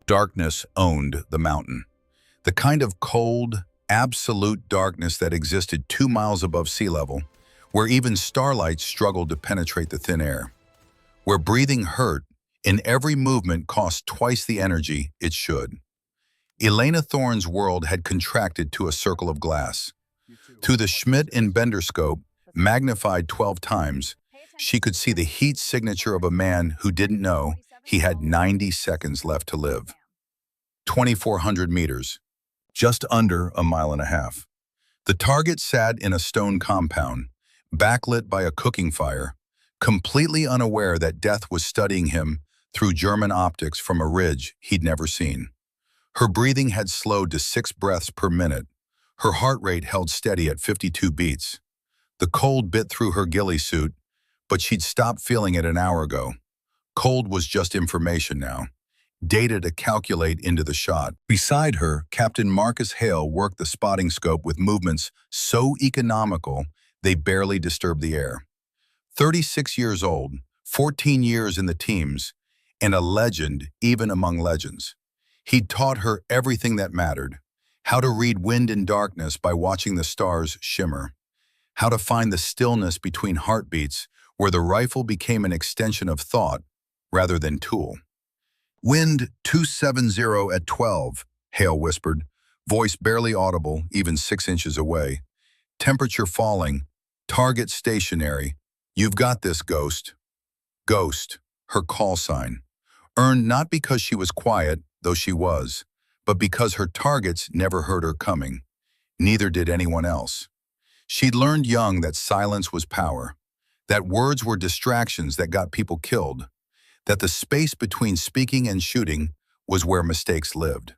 Darkness owned the mountain. The kind of cold, absolute darkness that existed 2 miles above sea level, where even starlight struggled to penetrate the thin air, where breathing hurt and every movement cost twice the energy it should. Elena Thorne's world had contracted to a circle of glass. Through the Schmidt and Bender scope, magnified 12 times, she could see the heat signature of a man who didn't know he had 90 seconds left to live. 2,400 meters, just under a mile and a half. The target sat in a stone compound, backlit by a cooking fire, completely unaware that death was studying him through German optics from a ridge he'd never seen. Her breathing had slowed to 6 breaths per minute. Her heart rate held steady at 52 beats. The cold bit through her ghillie suit, but she'd stopped feeling it an hour ago. Cold was just information now, data to calculate into the shot. Beside her, Captain Marcus Hale worked the spotting scope with movements so economical they barely disturbed the air. 36 years old, 14 years in the teams, and a legend even among legends. He'd taught her everything that mattered, how to read wind and darkness by watching the stars shimmer, how to find the stillness between heartbeats where the rifle became an extension of thought rather than tool. "Wind 270 at 12, Hale whispered, voice barely audible, even 6 inches away. Temperature falling, target stationary. You've got this, Ghost. Ghost, her call sign. Earned not because she was quiet, though she was, but because her targets never heard her coming. Neither did anyone else. She'd learned young that silence was power, that words were distractions that got people killed, that the space between speaking and shooting was where mistakes lived.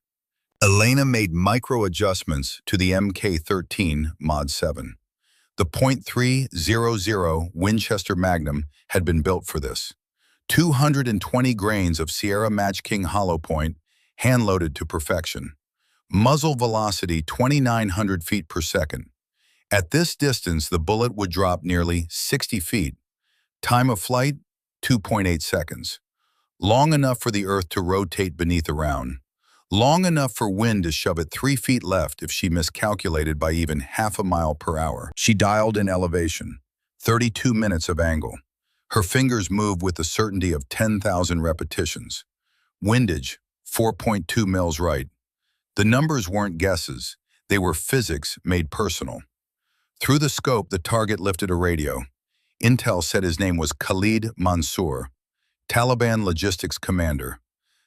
Elena made micro-adjustments to the Mk13 Mod 7. The .300 Winchester Magnum had been built for this. 220 grains of Sierra Match King hollow point, hand-loaded to perfection. Muzzle velocity 2,900 feet per second. At this distance, the bullet would drop nearly 60 feet. Time of flight, 2.8 seconds. Long enough for the Earth to rotate beneath a round. Long enough for wind to shove it 3 feet left if she miscalculated by even half a mile per hour. She dialed in elevation, 32 minutes of angle. Her fingers moved with the certainty of 10,000 repetitions. Windage, 4.2 mils right. The numbers weren't guesses. They were physics made personal. Through the scope, the target lifted a radio. Intel said his name was Khalid Mansour, Taliban logistics commander,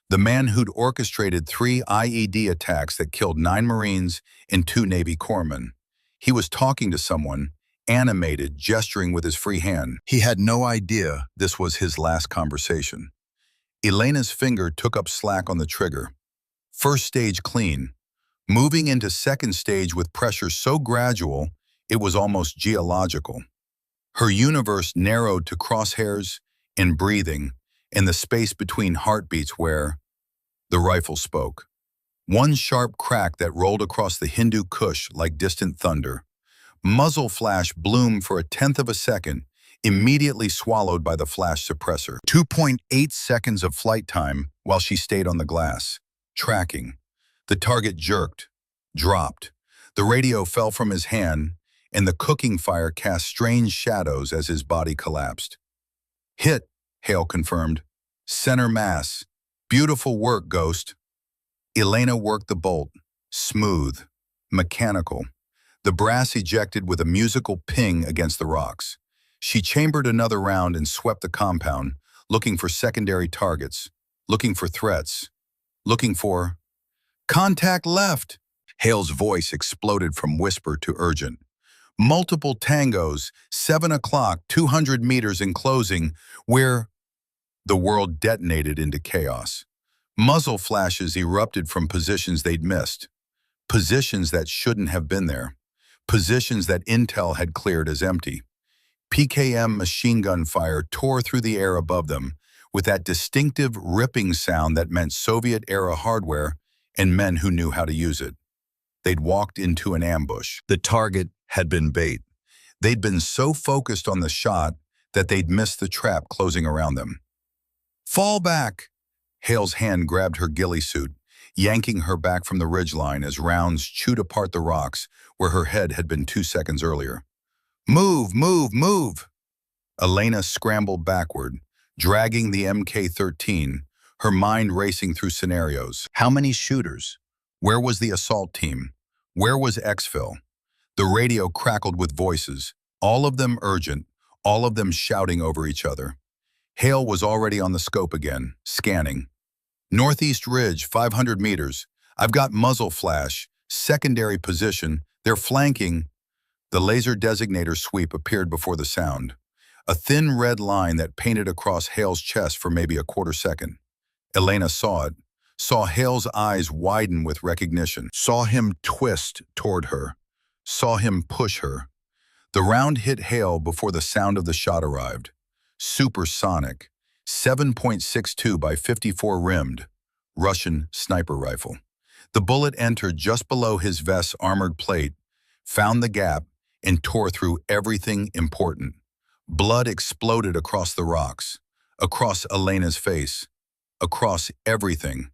the man who'd orchestrated 3 IED attacks that killed 9 Marines and 2 Navy corpsmen. He was talking to someone, animated, gesturing with his free hand. He had no idea this was his last conversation. Elena's finger took up slack on the trigger. First stage clean, moving into second stage with pressure so gradual it was almost geological. Her universe narrowed to crosshairs and breathing and the space between heartbeats where the rifle spoke. One sharp crack that rolled across the Hindu Kush like distant thunder. Muzzle flash bloomed for 1/10 of a second, immediately swallowed by the flash suppressor. 2.8 seconds of flight time while she stayed on the glass, tracking. The target jerked, dropped. The radio fell from his hand, and the cooking fire cast strange shadows as his body collapsed. Hit, Hale confirmed. Center mass. Beautiful work, Ghost. Elena worked the bolt. Smooth. Mechanical. The brass ejected with a musical ping against the rocks. She chambered another round and swept the compound, looking for secondary targets, looking for threats, looking for... Contact left! Hale's voice exploded from whisper to urgent. Multiple tangos, 7 o'clock, 200 meters in closing, where the world detonated into chaos. Muzzle flashes erupted from positions they'd missed, positions that shouldn't have been there, positions that Intel had cleared as empty. PKM machine gun fire tore through the air above them with that distinctive ripping sound that meant Soviet-era hardware and men who knew how to use it. They'd walked into an ambush. The target had been bait. They'd been so focused on the shot that they'd missed the trap closing around them. Fall back! Hale's hand grabbed her ghillie suit, yanking her back from the ridgeline as rounds chewed apart the rocks where her head had been 2 seconds earlier. Move, move, move! Elena scrambled backward, dragging the MK-13, her mind racing through scenarios. How many shooters? Where was the assault team? Where was exfil? The radio crackled with voices, all of them urgent, all of them shouting over each other. Hale was already on the scope again, scanning. Northeast ridge, 500 meters. I've got muzzle flash, secondary position. They're flanking. The laser designator sweep appeared before the sound. A thin red line that painted across Hale's chest for maybe a quarter second. Elena saw it, saw Hale's eyes widen with recognition, saw him twist toward her, saw him push her. The round hit Hale before the sound of the shot arrived. Supersonic, 7.62 by 54 rimmed, Russian sniper rifle. The bullet entered just below his vest's armored plate, found the gap, and tore through everything important. Blood exploded across the rocks, across Elena's face, across everything.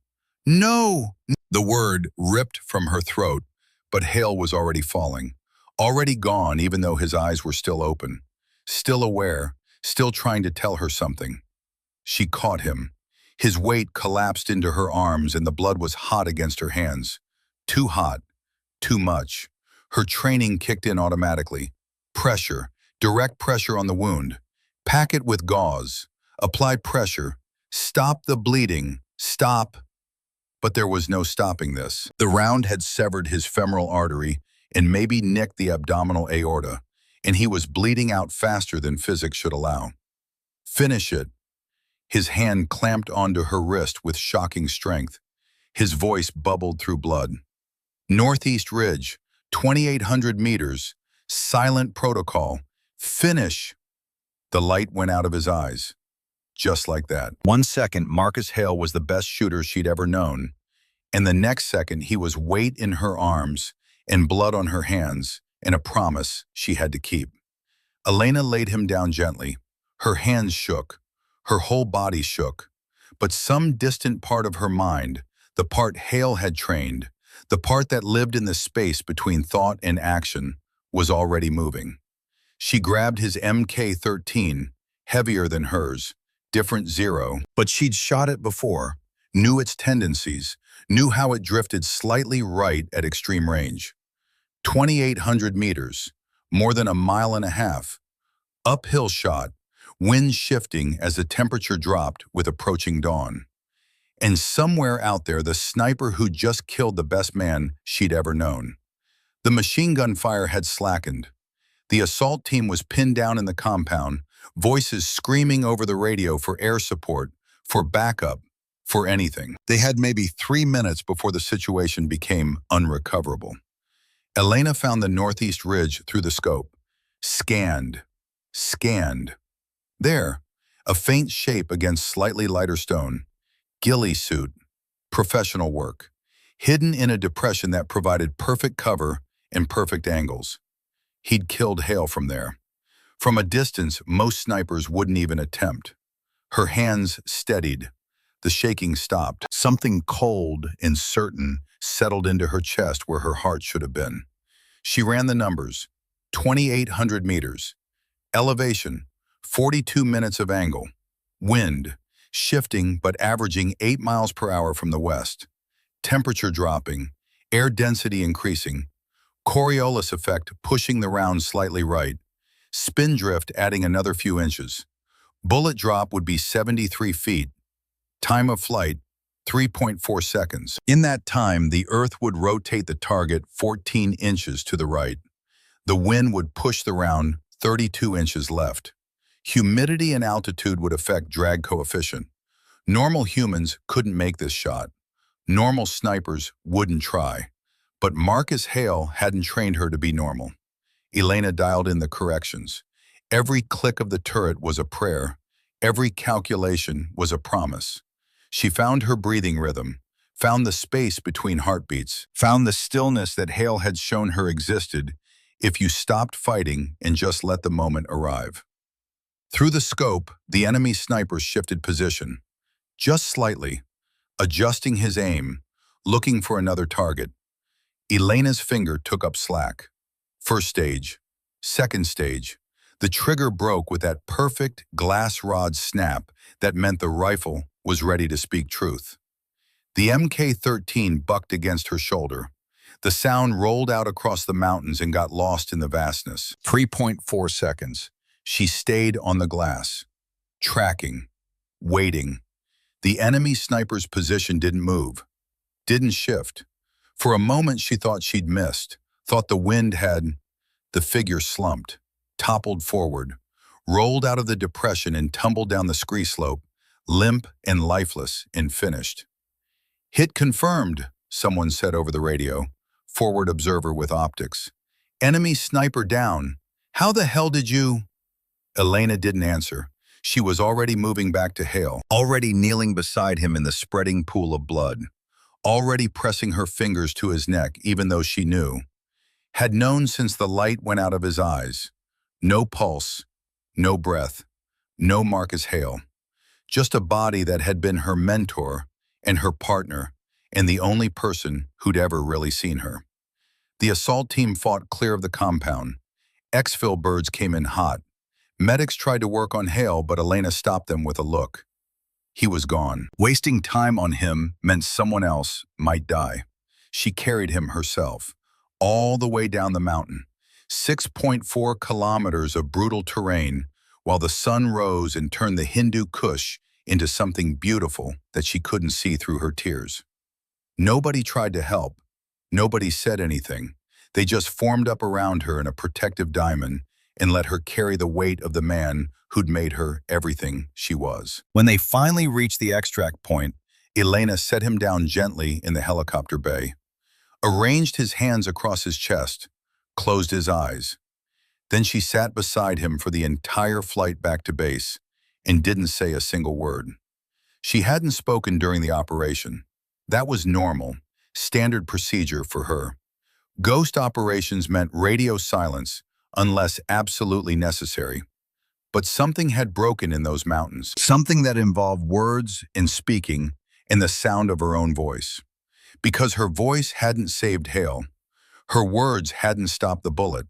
No! The word ripped from her throat, but Hale was already falling, already gone even though his eyes were still open, still aware, still trying to tell her something. She caught him. His weight collapsed into her arms and the blood was hot against her hands. Too hot, too much. Her training kicked in automatically. Pressure, direct pressure on the wound. Pack it with gauze. Apply pressure. Stop the bleeding. Stop. But there was no stopping this. The round had severed his femoral artery and maybe nicked the abdominal aorta, and he was bleeding out faster than physics should allow. Finish it. His hand clamped onto her wrist with shocking strength. His voice bubbled through blood. Northeast ridge, 2,800 meters, silent protocol. Finish. The light went out of his eyes. Just like that. 1 second, Marcus Hale was the best shooter she'd ever known, and the next second he was weight in her arms and blood on her hands and a promise she had to keep. Elena laid him down gently. Her hands shook. Her whole body shook. But some distant part of her mind, the part Hale had trained, the part that lived in the space between thought and action, was already moving. She grabbed his MK-13, heavier than hers, different zero, but she'd shot it before, knew its tendencies, knew how it drifted slightly right at extreme range. 2,800 meters, more than a mile and a half. Uphill shot, wind shifting as the temperature dropped with approaching dawn. And somewhere out there, the sniper who just killed the best man she'd ever known. The machine gun fire had slackened. The assault team was pinned down in the compound, voices screaming over the radio for air support, for backup, for anything. They had maybe 3 minutes before the situation became unrecoverable. Elena found the northeast ridge through the scope. Scanned. There, a faint shape against slightly lighter stone. Ghillie suit. Professional work. Hidden in a depression that provided perfect cover and perfect angles. He'd killed Hale from there. From a distance, most snipers wouldn't even attempt. Her hands steadied. The shaking stopped. Something cold and certain settled into her chest where her heart should have been. She ran the numbers. 2,800 meters. Elevation, 42 minutes of angle. Wind, shifting but averaging 8 miles per hour from the west. Temperature dropping, air density increasing. Coriolis effect pushing the round slightly right. Spin drift adding another few inches. Bullet drop would be 73 feet. Time of flight, 3.4 seconds. In that time, the Earth would rotate the target 14 inches to the right. The wind would push the round 32 inches left. Humidity and altitude would affect drag coefficient. Normal humans couldn't make this shot. Normal snipers wouldn't try. But Marcus Hale hadn't trained her to be normal. Elena dialed in the corrections. Every click of the turret was a prayer. Every calculation was a promise. She found her breathing rhythm, found the space between heartbeats, found the stillness that Hale had shown her existed if you stopped fighting and just let the moment arrive. Through the scope, the enemy snipers shifted position. Just slightly, Adjusting his aim, looking for another target, Elena's finger took up slack. First stage, second stage. The trigger broke with that perfect glass rod snap that meant the rifle was ready to speak truth. The MK-13 bucked against her shoulder. The sound rolled out across the mountains and got lost in the vastness. 3.4 seconds. She stayed on the glass, tracking, waiting. The enemy sniper's position didn't move, didn't shift. For a moment she thought she'd missed, thought the wind had. The figure slumped, toppled forward, rolled out of the depression and tumbled down the scree slope, limp and lifeless and finished. "Hit confirmed," someone said over the radio. Forward observer with optics. "Enemy sniper down. How the hell did you?" Elena didn't answer. She was already moving back to Hale, already kneeling beside him in the spreading pool of blood, already pressing her fingers to his neck even though she knew, had known since the light went out of his eyes. No pulse, no breath, no Marcus Hale. Just a body that had been her mentor and her partner and the only person who'd ever really seen her. The assault team fought clear of the compound. Exfil birds came in hot. Medics tried to work on Hale, but Elena stopped them with a look. He was gone. Wasting time on him meant someone else might die. She carried him herself, all the way down the mountain, 6.4 kilometers of brutal terrain, while the sun rose and turned the Hindu Kush into something beautiful that she couldn't see through her tears. Nobody tried to help. Nobody said anything. They just formed up around her in a protective diamond and let her carry the weight of the man who'd made her everything she was. When they finally reached the extract point, Elena set him down gently in the helicopter bay, arranged his hands across his chest, closed his eyes. Then she sat beside him for the entire flight back to base and didn't say a single word. She hadn't spoken during the operation. That was normal, standard procedure for her. Ghost operations meant radio silence unless absolutely necessary. But something had broken in those mountains, something that involved words and speaking and the sound of her own voice. Because her voice hadn't saved Hale, her words hadn't stopped the bullet.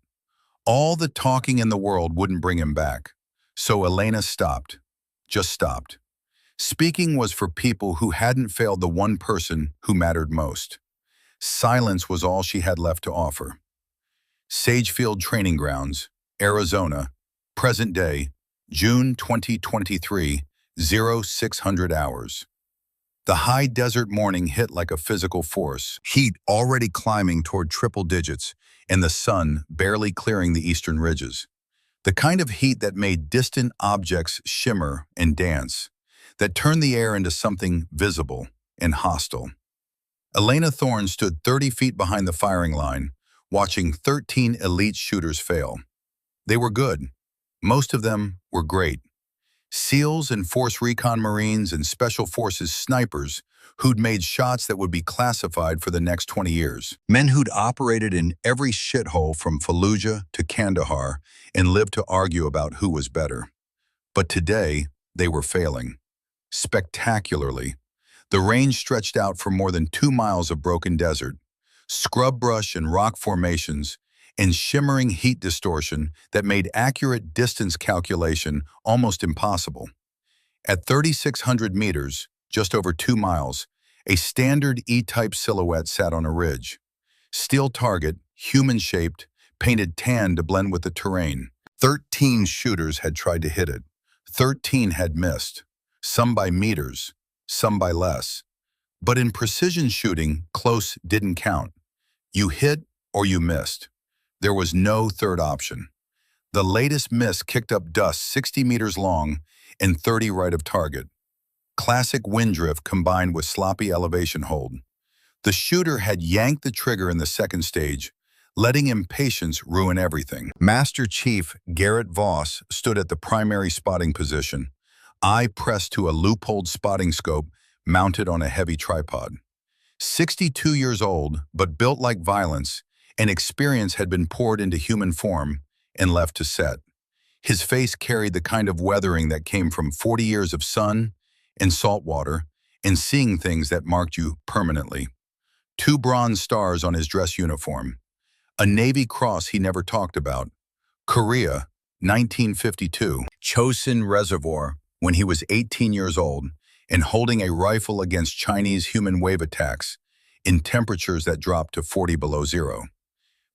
All the talking in the world wouldn't bring him back. So Elena stopped, just stopped. Speaking was for people who hadn't failed the one person who mattered most. Silence was all she had left to offer. Sagefield Training Grounds, Arizona, present day, June 2023, 0600 hours. The high desert morning hit like a physical force, heat already climbing toward triple digits, and the sun barely clearing the eastern ridges. The kind of heat that made distant objects shimmer and dance, that turned the air into something visible and hostile. Elena Thorne stood 30 feet behind the firing line, watching 13 elite shooters fail. They were good. Most of them were great. SEALs and Force Recon Marines and Special Forces snipers who'd made shots that would be classified for the next 20 years. Men who'd operated in every shithole from Fallujah to Kandahar and lived to argue about who was better. But today, they were failing. Spectacularly. The range stretched out for more than 2 miles of broken desert, scrub brush and rock formations, and shimmering heat distortion that made accurate distance calculation almost impossible. At 3,600 meters, just over 2 miles, a standard E-type silhouette sat on a ridge. Steel target, human-shaped, painted tan to blend with the terrain. 13 shooters had tried to hit it. 13 had missed, some by meters, some by less. But in precision shooting, close didn't count. You hit or you missed. There was no third option. The latest miss kicked up dust 60 meters long and 30 right of target. Classic wind drift combined with sloppy elevation hold. The shooter had yanked the trigger in the second stage, letting impatience ruin everything. Master Chief Garrett Voss stood at the primary spotting position, eye pressed to a loopholed spotting scope mounted on a heavy tripod. 62 years old, but built like violence, and experience had been poured into human form and left to set. His face carried the kind of weathering that came from 40 years of sun and salt water and seeing things that marked you permanently. 2 bronze stars on his dress uniform. A Navy Cross he never talked about. Korea, 1952. Chosin Reservoir, when he was 18 years old, and holding a rifle against Chinese human wave attacks in temperatures that dropped to 40 below zero.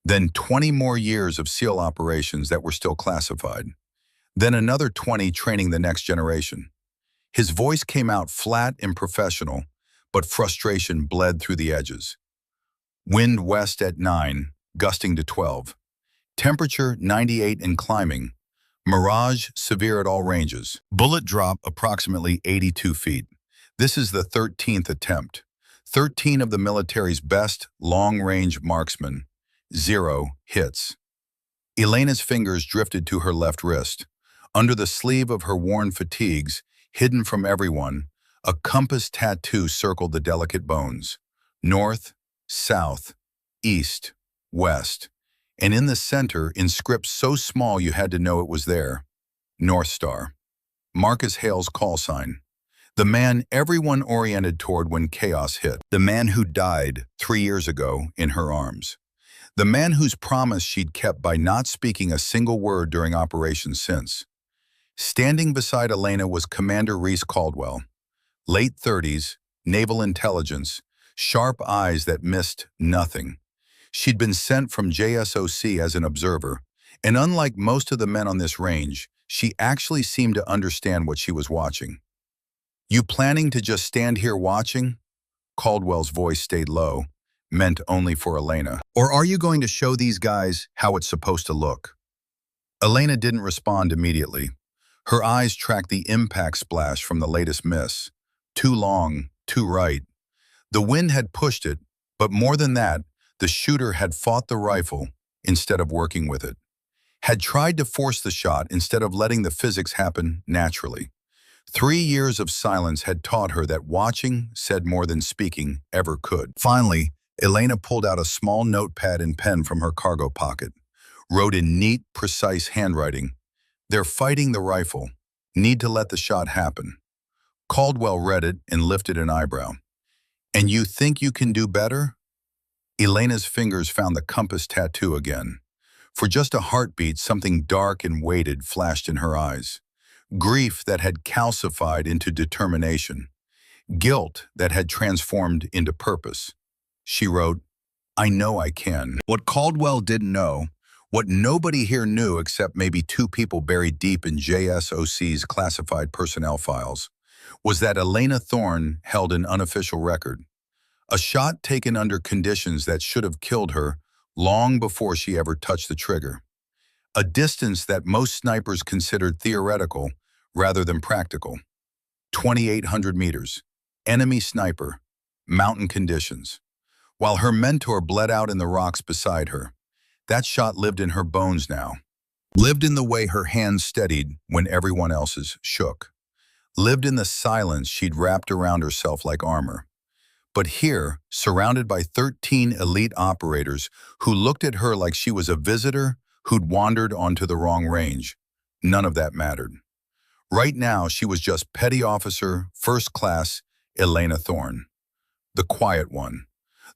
Then 20 more years of SEAL operations that were still classified. Then another 20 training the next generation. His voice came out flat and professional, but frustration bled through the edges. Wind west at 9, gusting to 12. Temperature 98 and climbing. Mirage severe at all ranges. Bullet drop approximately 82 feet. This is the 13th attempt. 13 of the military's best long-range marksmen. 0 hits. Elena's fingers drifted to her left wrist. Under the sleeve of her worn fatigues, hidden from everyone, a compass tattoo circled the delicate bones. North, south, east, west. And in the center, in script so small you had to know it was there, North Star. Marcus Hale's call sign. The man everyone oriented toward when chaos hit. The man who died 3 years ago in her arms. The man whose promise she'd kept by not speaking a single word during Operation Since. Standing beside Elena was Commander Reese Caldwell. Late 30s, naval intelligence, sharp eyes that missed nothing. She'd been sent from JSOC as an observer, and unlike most of the men on this range, she actually seemed to understand what she was watching. "You planning to just stand here watching?" Caldwell's voice stayed low, meant only for Elena. "Or are you going to show these guys how it's supposed to look?" Elena didn't respond immediately. Her eyes tracked the impact splash from the latest miss. Too long, too right. The wind had pushed it, but more than that, the shooter had fought the rifle instead of working with it. Had tried to force the shot instead of letting the physics happen naturally. 3 years of silence had taught her that watching said more than speaking ever could. Finally, Elena pulled out a small notepad and pen from her cargo pocket. Wrote in neat, precise handwriting, "They're fighting the rifle. Need to let the shot happen." Caldwell read it and lifted an eyebrow. "And you think you can do better?" Elena's fingers found the compass tattoo again. For just a heartbeat, something dark and weighted flashed in her eyes. Grief that had calcified into determination. Guilt that had transformed into purpose. She wrote, "I know I can." What Caldwell didn't know, what nobody here knew except maybe 2 people buried deep in JSOC's classified personnel files, was that Elena Thorne held an unofficial record. A shot taken under conditions that should have killed her long before she ever touched the trigger. A distance that most snipers considered theoretical rather than practical. 2,800 meters. Enemy sniper. Mountain conditions. While her mentor bled out in the rocks beside her, that shot lived in her bones now. Lived in the way her hands steadied when everyone else's shook. Lived in the silence she'd wrapped around herself like armor. But here, surrounded by 13 elite operators who looked at her like she was a visitor who'd wandered onto the wrong range, none of that mattered. Right now, she was just Petty Officer, First Class, Elena Thorne. The quiet one.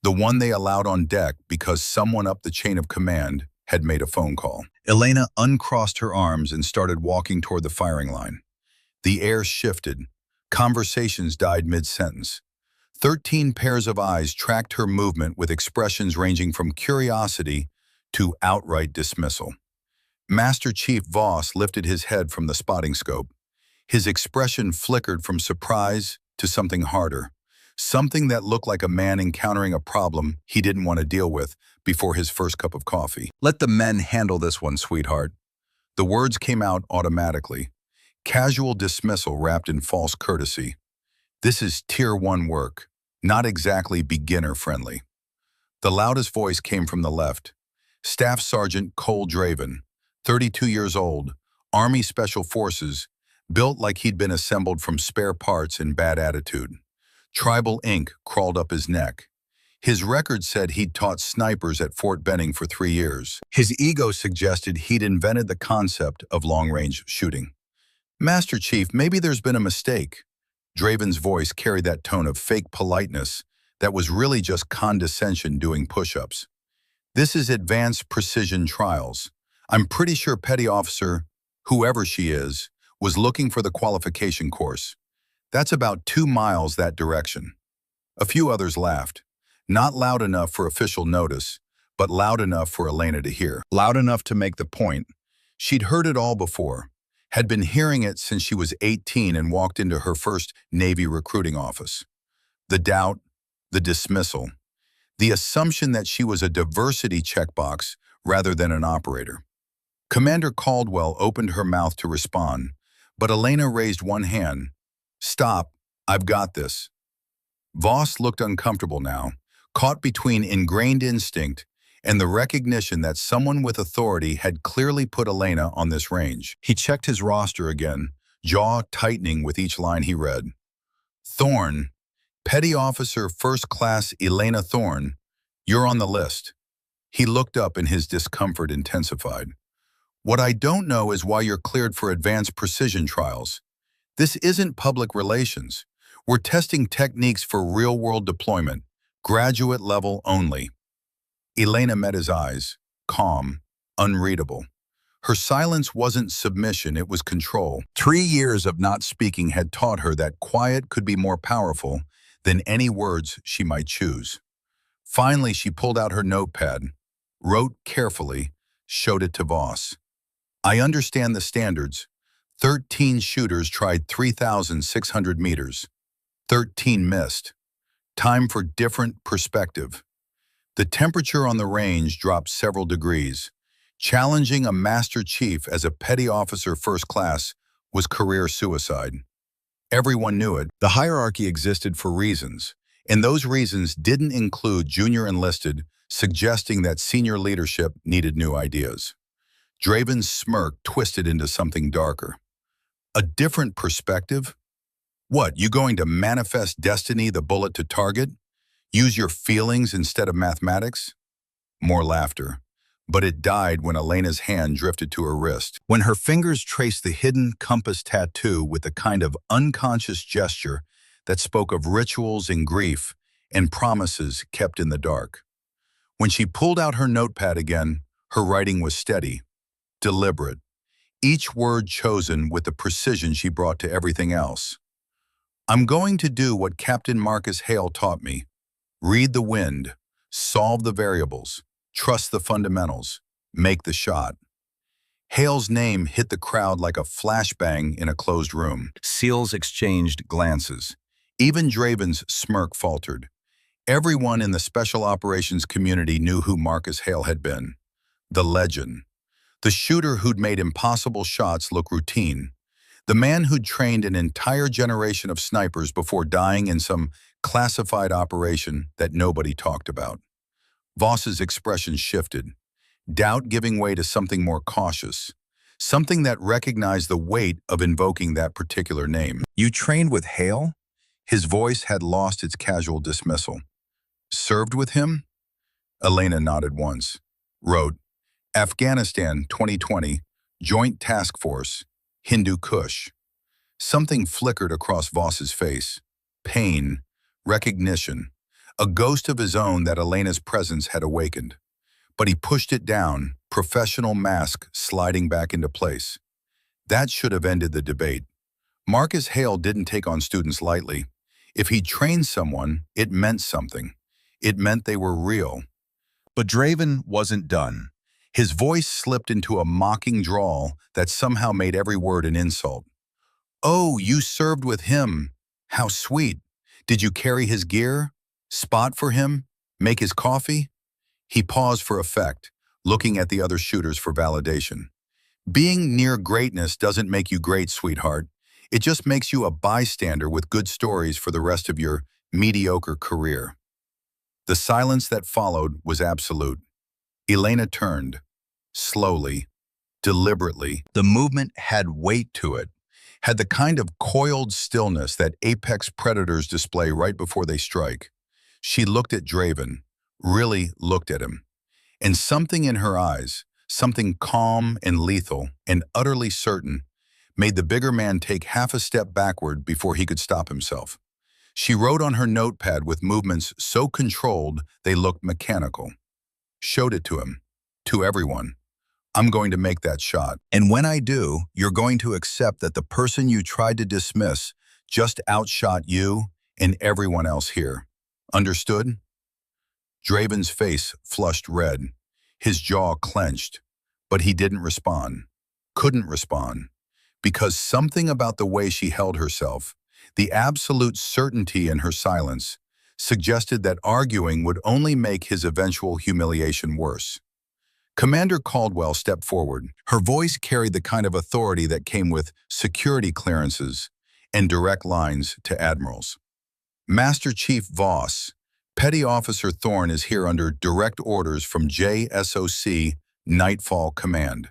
The one they allowed on deck because someone up the chain of command had made a phone call. Elena uncrossed her arms and started walking toward the firing line. The air shifted. Conversations died mid-sentence. 13 pairs of eyes tracked her movement with expressions ranging from curiosity to outright dismissal. Master Chief Voss lifted his head from the spotting scope. His expression flickered from surprise to something harder, something that looked like a man encountering a problem he didn't want to deal with before his first cup of coffee. "Let the men handle this one, sweetheart." The words came out automatically. Casual dismissal wrapped in false courtesy. This is Tier 1 work, not exactly beginner-friendly. The loudest voice came from the left. Staff Sergeant Cole Draven, 32 years old, Army Special Forces, built like he'd been assembled from spare parts and bad attitude. Tribal ink crawled up his neck. His record said he'd taught snipers at Fort Benning for 3 years. His ego suggested he'd invented the concept of long-range shooting. "Master Chief, maybe there's been a mistake." Draven's voice carried that tone of fake politeness that was really just condescension doing push-ups. This is advanced precision trials. I'm pretty sure Petty Officer, whoever she is, was looking for the qualification course. That's about 2 miles that direction. A few others laughed. Not loud enough for official notice, but loud enough for Elena to hear. Loud enough to make the point. She'd heard it all before, had been hearing it since she was 18 and walked into her first Navy recruiting office. The doubt, the dismissal, the assumption that she was a diversity checkbox rather than an operator. Commander Caldwell opened her mouth to respond, but Elena raised one hand. "Stop, I've got this." Voss looked uncomfortable now, caught between ingrained instinct and the recognition that someone with authority had clearly put Elena on this range. He checked his roster again, jaw tightening with each line he read. "Thorne, Petty Officer First Class Elena Thorne, you're on the list." He looked up and his discomfort intensified. "What I don't know is why you're cleared for advanced precision trials. This isn't public relations. We're testing techniques for real-world deployment, graduate level only." Elena met his eyes, calm, unreadable. Her silence wasn't submission, it was control. 3 years of not speaking had taught her that quiet could be more powerful than any words she might choose. Finally, she pulled out her notepad, wrote carefully, showed it to Voss. "I understand the standards. 13 shooters tried 3,600 meters. 13 missed. Time for different perspective. The temperature on the range dropped several degrees. Challenging a Master Chief as a Petty Officer First Class was career suicide. Everyone knew it. The hierarchy existed for reasons, and those reasons didn't include junior enlisted, suggesting that senior leadership needed new ideas." Draven's smirk twisted into something darker. "A different perspective? What, you going to manifest destiny the bullet to target? Use your feelings instead of mathematics?" More laughter, but it died when Elena's hand drifted to her wrist. When her fingers traced the hidden compass tattoo with a kind of unconscious gesture that spoke of rituals and grief and promises kept in the dark. When she pulled out her notepad again, her writing was steady, deliberate, each word chosen with the precision she brought to everything else. "I'm going to do what Captain Marcus Hale taught me. Read the wind, solve the variables, trust the fundamentals, make the shot." Hale's name hit the crowd like a flashbang in a closed room. SEALs exchanged glances. Even Draven's smirk faltered. Everyone in the special operations community knew who Marcus Hale had been. The legend. The shooter who'd made impossible shots look routine. The man who'd trained an entire generation of snipers before dying in some classified operation that nobody talked about. Voss's expression shifted, doubt giving way to something more cautious, something that recognized the weight of invoking that particular name. "You trained with Hale?" His voice had lost its casual dismissal. "Served with him?" Elena nodded once. Wrote, "Afghanistan 2020, Joint Task Force, Hindu Kush." Something flickered across Voss's face. Pain, recognition, a ghost of his own that Elena's presence had awakened. But he pushed it down, professional mask sliding back into place. That should have ended the debate. Marcus Hale didn't take on students lightly. If he trained someone, it meant something. It meant they were real. But Draven wasn't done. His voice slipped into a mocking drawl that somehow made every word an insult. "Oh, you served with him. How sweet. Did you carry his gear? Spot for him? Make his coffee?" He paused for effect, looking at the other shooters for validation. "Being near greatness doesn't make you great, sweetheart. It just makes you a bystander with good stories for the rest of your mediocre career." The silence that followed was absolute. Elena turned, slowly, deliberately. The movement had weight to it, had the kind of coiled stillness that apex predators display right before they strike. She looked at Draven, really looked at him, and something in her eyes, something calm and lethal and utterly certain, made the bigger man take half a step backward before he could stop himself. She wrote on her notepad with movements so controlled they looked mechanical. Showed it to him, to everyone. I'm going to make that shot. And when I do, you're going to accept that the person you tried to dismiss just outshot you and everyone else here. Understood? Draven's face flushed red. His jaw clenched, but he didn't respond. Couldn't respond. Because something about the way she held herself, the absolute certainty in her silence, suggested that arguing would only make his eventual humiliation worse. Commander Caldwell stepped forward. Her voice carried the kind of authority that came with security clearances and direct lines to admirals. Master Chief Voss, Petty Officer Thorne is here under direct orders from JSOC Nightfall Command.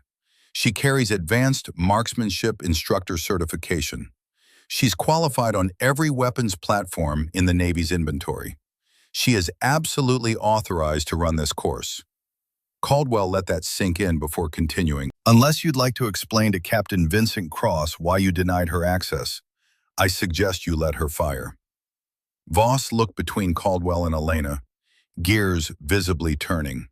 She carries advanced marksmanship instructor certification. She's qualified on every weapons platform in the Navy's inventory. She is absolutely authorized to run this course. Caldwell let that sink in before continuing. Unless you'd like to explain to Captain Vincent Cross why you denied her access, I suggest you let her fire. Voss looked between Caldwell and Elena, gears visibly turning.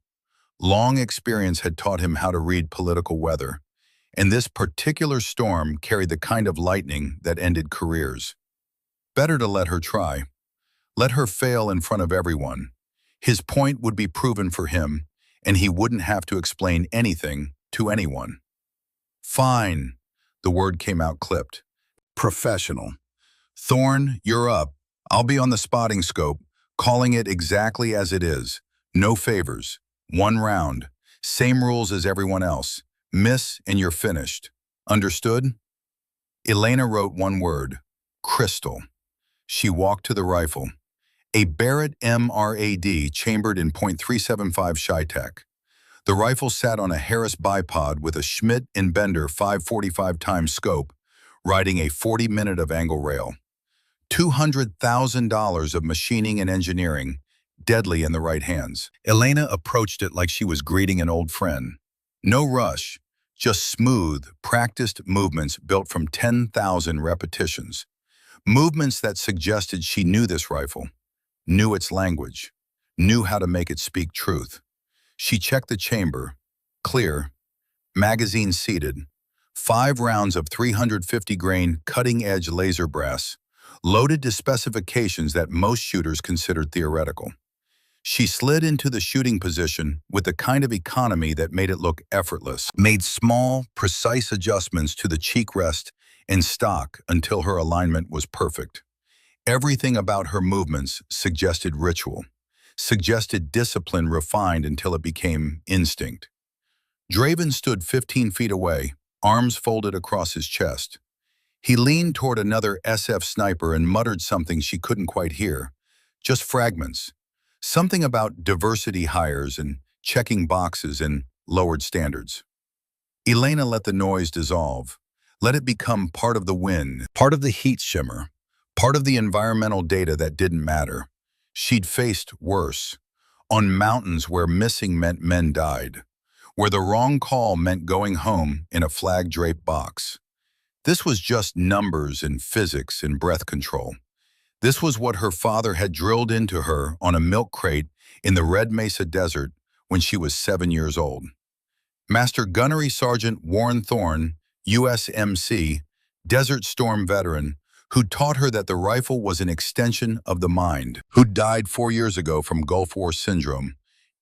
Long experience had taught him how to read political weather, and this particular storm carried the kind of lightning that ended careers. Better to let her try. Let her fail in front of everyone. His point would be proven for him, and he wouldn't have to explain anything to anyone. Fine, the word came out clipped. Professional. Thorne, you're up. I'll be on the spotting scope, calling it exactly as it is. No favors. One round. Same rules as everyone else. Miss and you're finished. Understood? Elena wrote one word. Crystal. She walked to the rifle. A Barrett MRAD chambered in .375 Shytech. The rifle sat on a Harris bipod with a Schmidt and Bender 545x scope, riding a 40-minute of angle rail. $200,000 of machining and engineering, deadly in the right hands. Elena approached it like she was greeting an old friend. No rush, just smooth, practiced movements built from 10,000 repetitions. Movements that suggested she knew this rifle, knew its language, knew how to make it speak truth. She checked the chamber. Clear. Magazine seated. 5 rounds of 350-grain cutting-edge laser brass, loaded to specifications that most shooters considered theoretical. She slid into the shooting position with the kind of economy that made it look effortless, made small, precise adjustments to the cheek rest and stock until her alignment was perfect. Everything about her movements suggested ritual, suggested discipline refined until it became instinct. Draven stood 15 feet away, arms folded across his chest. He leaned toward another SF sniper and muttered something she couldn't quite hear, just fragments. Something about diversity hires and checking boxes and lowered standards. Elena let the noise dissolve, let it become part of the wind, part of the heat shimmer, part of the environmental data that didn't matter. She'd faced worse, on mountains where missing meant men died, where the wrong call meant going home in a flag-draped box. This was just numbers and physics and breath control. This was what her father had drilled into her on a milk crate in the Red Mesa Desert when she was 7 years old. Master Gunnery Sergeant Warren Thorne, USMC, Desert Storm veteran, who taught her that the rifle was an extension of the mind, who died 4 years ago from Gulf War syndrome,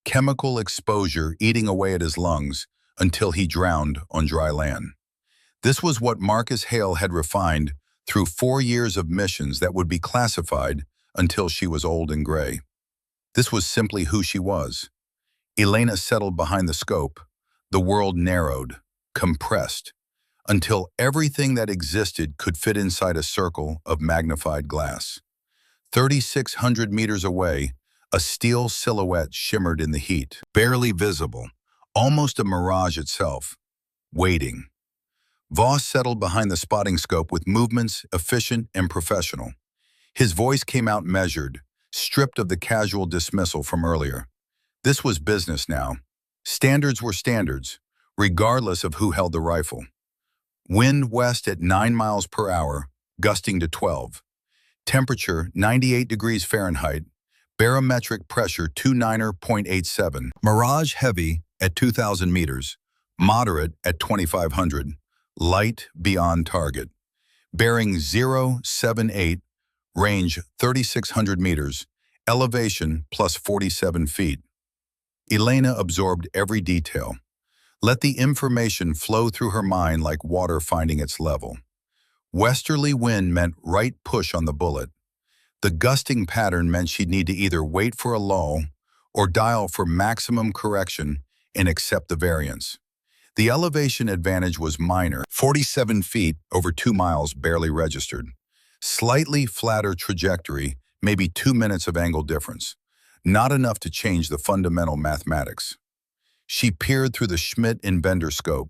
chemical exposure eating away at his lungs until he drowned on dry land. This was what Marcus Hale had refined through 4 years of missions that would be classified until she was old and gray. This was simply who she was. Elena settled behind the scope. The world narrowed, compressed, until everything that existed could fit inside a circle of magnified glass. 3,600 meters away, a steel silhouette shimmered in the heat, barely visible, almost a mirage itself, waiting. Voss settled behind the spotting scope with movements efficient and professional. His voice came out measured, stripped of the casual dismissal from earlier. This was business now. Standards were standards, regardless of who held the rifle. Wind west at 9 miles per hour, gusting to 12. Temperature 98 degrees Fahrenheit. Barometric pressure 29.87. Mirage heavy at 2,000 meters. Moderate at 2,500. Light beyond target. Bearing 078. Range 3,600 meters. Elevation plus 47 feet. Elena absorbed every detail. Let the information flow through her mind like water finding its level. Westerly wind meant right push on the bullet. The gusting pattern meant she'd need to either wait for a lull or dial for maximum correction and accept the variance. The elevation advantage was minor, 47 feet over 2 miles barely registered. Slightly flatter trajectory, maybe 2 minutes of angle difference. Not enough to change the fundamental mathematics. She peered through the Schmidt and Bender scope.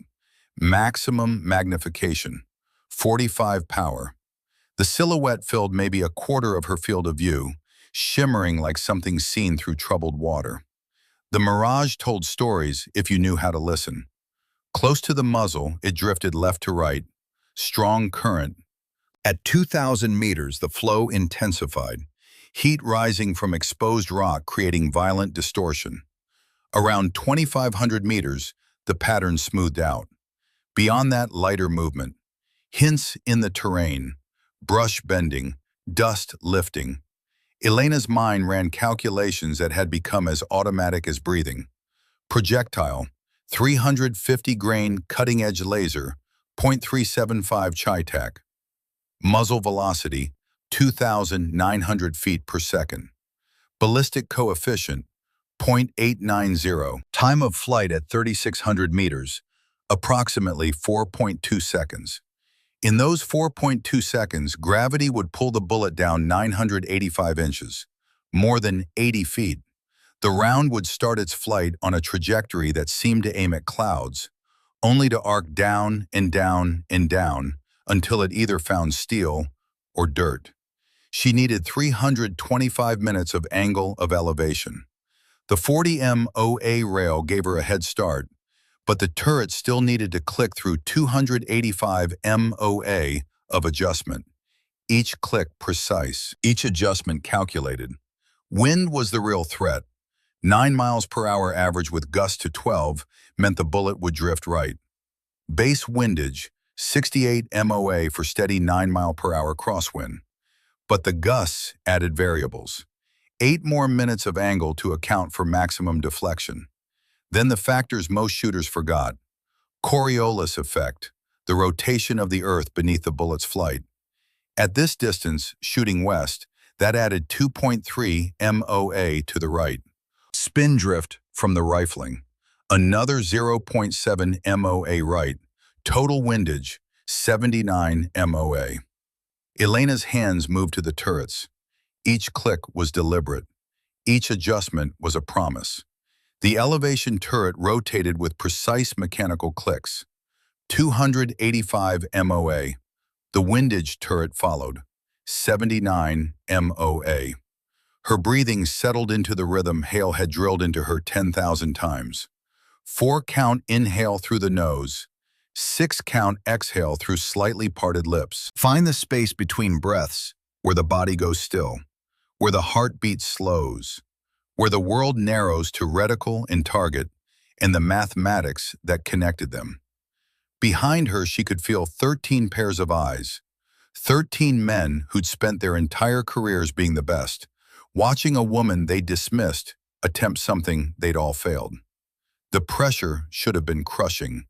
Maximum magnification, 45 power. The silhouette filled maybe a quarter of her field of view, shimmering like something seen through troubled water. The Mirage told stories if you knew how to listen. Close to the muzzle, it drifted left to right. Strong current. At 2,000 meters, the flow intensified. Heat rising from exposed rock creating violent distortion. Around 2,500 meters, the pattern smoothed out. Beyond that, lighter movement. Hints in the terrain. Brush bending. Dust lifting. Elena's mind ran calculations that had become as automatic as breathing. Projectile. 350 grain cutting-edge laser. .375 Chi-Tak. Muzzle velocity. 2,900 feet per second. Ballistic coefficient. 0.890. Time of flight at 3,600 meters, approximately 4.2 seconds. In those 4.2 seconds, gravity would pull the bullet down 985 inches, more than 80 feet. The round would start its flight on a trajectory that seemed to aim at clouds, only to arc down and down and down until it either found steel or dirt. She needed 325 minutes of angle of elevation. The 40 MOA rail gave her a head start, but the turret still needed to click through 285 MOA of adjustment. Each click precise, each adjustment calculated. Wind was the real threat. 9 miles per hour average with gusts to 12 meant the bullet would drift right. Base windage, 68 MOA for steady 9 mile per hour crosswind. But the gusts added variables. 8 more minutes of angle to account for maximum deflection. Then the factors most shooters forgot. Coriolis effect, the rotation of the Earth beneath the bullet's flight. At this distance, shooting west, that added 2.3 MOA to the right. Spin drift from the rifling. Another 0.7 MOA right. Total windage, 79 MOA. Elena's hands moved to the turrets. Each click was deliberate. Each adjustment was a promise. The elevation turret rotated with precise mechanical clicks. 285 MOA. The windage turret followed. 79 MOA. Her breathing settled into the rhythm Hale had drilled into her 10,000 times. 4-count inhale through the nose. 6-count exhale through slightly parted lips. Find the space between breaths, where the body goes still, where the heartbeat slows, where the world narrows to reticle and target, and the mathematics that connected them. Behind her, she could feel 13 pairs of eyes, 13 men who'd spent their entire careers being the best, watching a woman they dismissed attempt something they'd all failed. The pressure should have been crushing,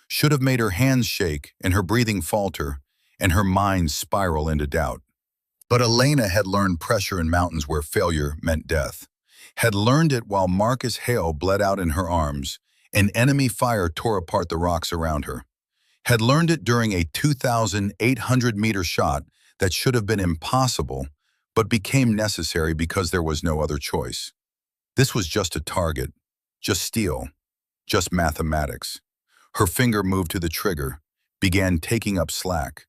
should have made her hands shake and her breathing falter and her mind spiral into doubt. But Elena had learned pressure in mountains where failure meant death, had learned it while Marcus Hale bled out in her arms and enemy fire tore apart the rocks around her, had learned it during a 2,800-meter shot that should have been impossible but became necessary because there was no other choice. This was just a target, just steel, just mathematics. Her finger moved to the trigger, began taking up slack.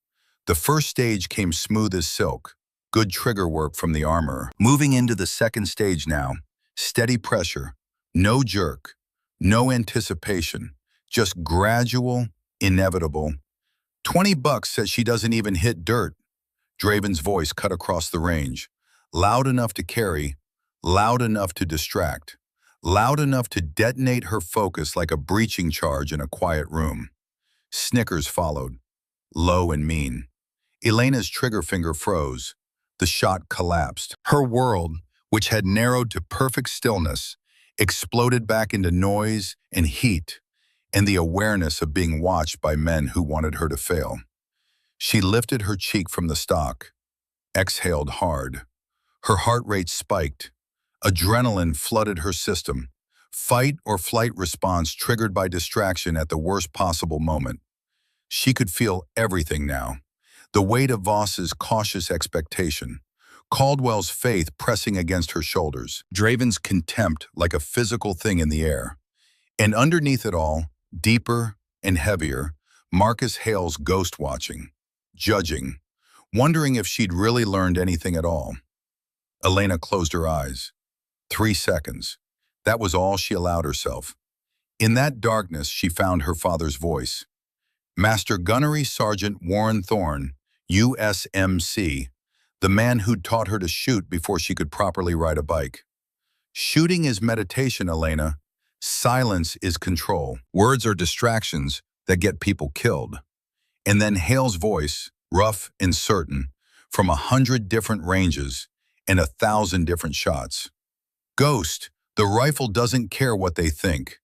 The first stage came smooth as silk, good trigger work from the armorer. Moving into the second stage now, steady pressure, no jerk, no anticipation, just gradual, inevitable, $20 says she doesn't even hit dirt. Draven's voice cut across the range, loud enough to carry, loud enough to distract, loud enough to detonate her focus like a breaching charge in a quiet room. Snickers followed, low and mean. Elena's trigger finger froze. The shot collapsed. Her world, which had narrowed to perfect stillness, exploded back into noise and heat and the awareness of being watched by men who wanted her to fail. She lifted her cheek from the stock, exhaled hard. Her heart rate spiked. Adrenaline flooded her system. Fight or flight response triggered by distraction at the worst possible moment. She could feel everything now. The weight of Voss's cautious expectation, Caldwell's faith pressing against her shoulders, Draven's contempt like a physical thing in the air. And underneath it all, deeper and heavier, Marcus Hale's ghost watching, judging, wondering if she'd really learned anything at all. Elena closed her eyes. 3 seconds. That was all she allowed herself. In that darkness, she found her father's voice. Master Gunnery Sergeant Warren Thorne, USMC, the man who'd taught her to shoot before she could properly ride a bike. Shooting is meditation, Elena. Silence is control. Words are distractions that get people killed. And then Hale's voice, rough and certain, from 100 different ranges and 1,000 different shots. Ghost, the rifle doesn't care what they think.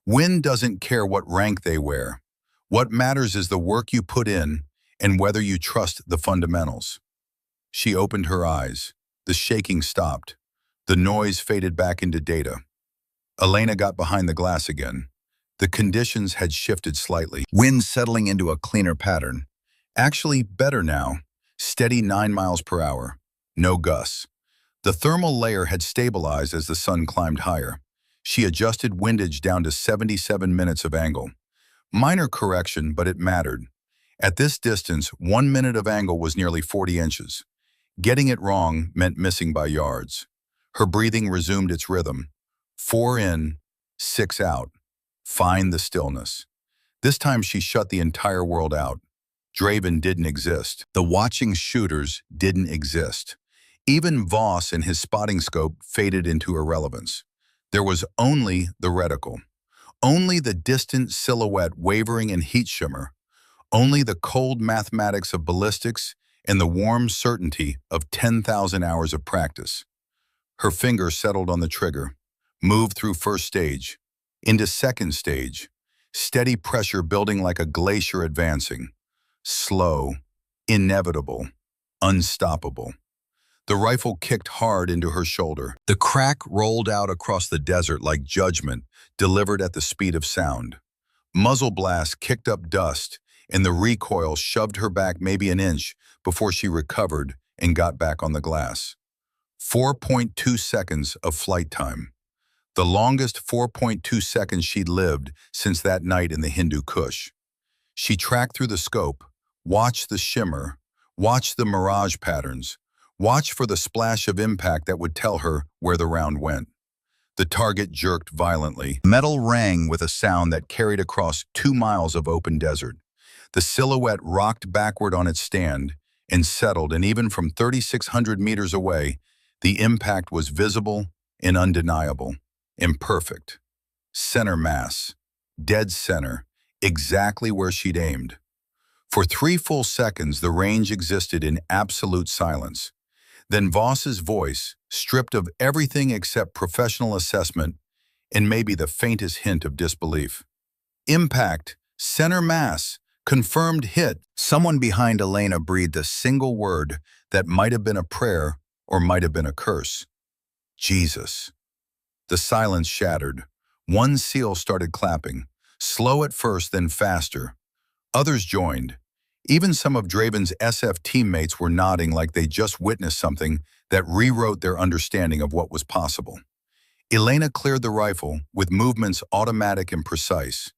Wind doesn't care what rank they wear. What matters is the work you put in and whether you trust the fundamentals. She opened her eyes. The shaking stopped. The noise faded back into data. Elena got behind the glass again. The conditions had shifted slightly. Wind settling into a cleaner pattern. Actually better now. Steady 9 miles per hour. No gusts. The thermal layer had stabilized as the sun climbed higher. She adjusted windage down to 77 minutes of angle. Minor correction, but it mattered. At this distance, 1 minute of angle was nearly 40 inches. Getting it wrong meant missing by yards. Her breathing resumed its rhythm. 4 in, 6 out. Find the stillness. This time she shut the entire world out. Draven didn't exist. The watching shooters didn't exist. Even Voss and his spotting scope faded into irrelevance. There was only the reticle. Only the distant silhouette wavering in heat shimmer. Only the cold mathematics of ballistics and the warm certainty of 10,000 hours of practice. Her finger settled on the trigger, moved through first stage, into second stage, steady pressure building like a glacier advancing. Slow, inevitable, unstoppable. The rifle kicked hard into her shoulder. The crack rolled out across the desert like judgment, delivered at the speed of sound. Muzzle blast kicked up dust, and the recoil shoved her back maybe an inch before she recovered and got back on the glass. 4.2 seconds of flight time. The longest 4.2 seconds she'd lived since that night in the Hindu Kush. She tracked through the scope, watched the shimmer, watched the mirage patterns, watched for the splash of impact that would tell her where the round went. The target jerked violently. Metal rang with a sound that carried across 2 miles of open desert. The silhouette rocked backward on its stand and settled, and even from 3,600 meters away, the impact was visible and undeniable, imperfect. Center mass, dead center, exactly where she'd aimed. For 3 full seconds, the range existed in absolute silence. Then Voss's voice, stripped of everything except professional assessment and maybe the faintest hint of disbelief. Impact, center mass, confirmed hit. Someone behind Elena breathed a single word that might have been a prayer or might have been a curse. Jesus. The silence shattered. One SEAL started clapping, slow at first, then faster. Others joined. Even some of Draven's SF teammates were nodding like they just witnessed something that rewrote their understanding of what was possible. Elena cleared the rifle with movements automatic and precise.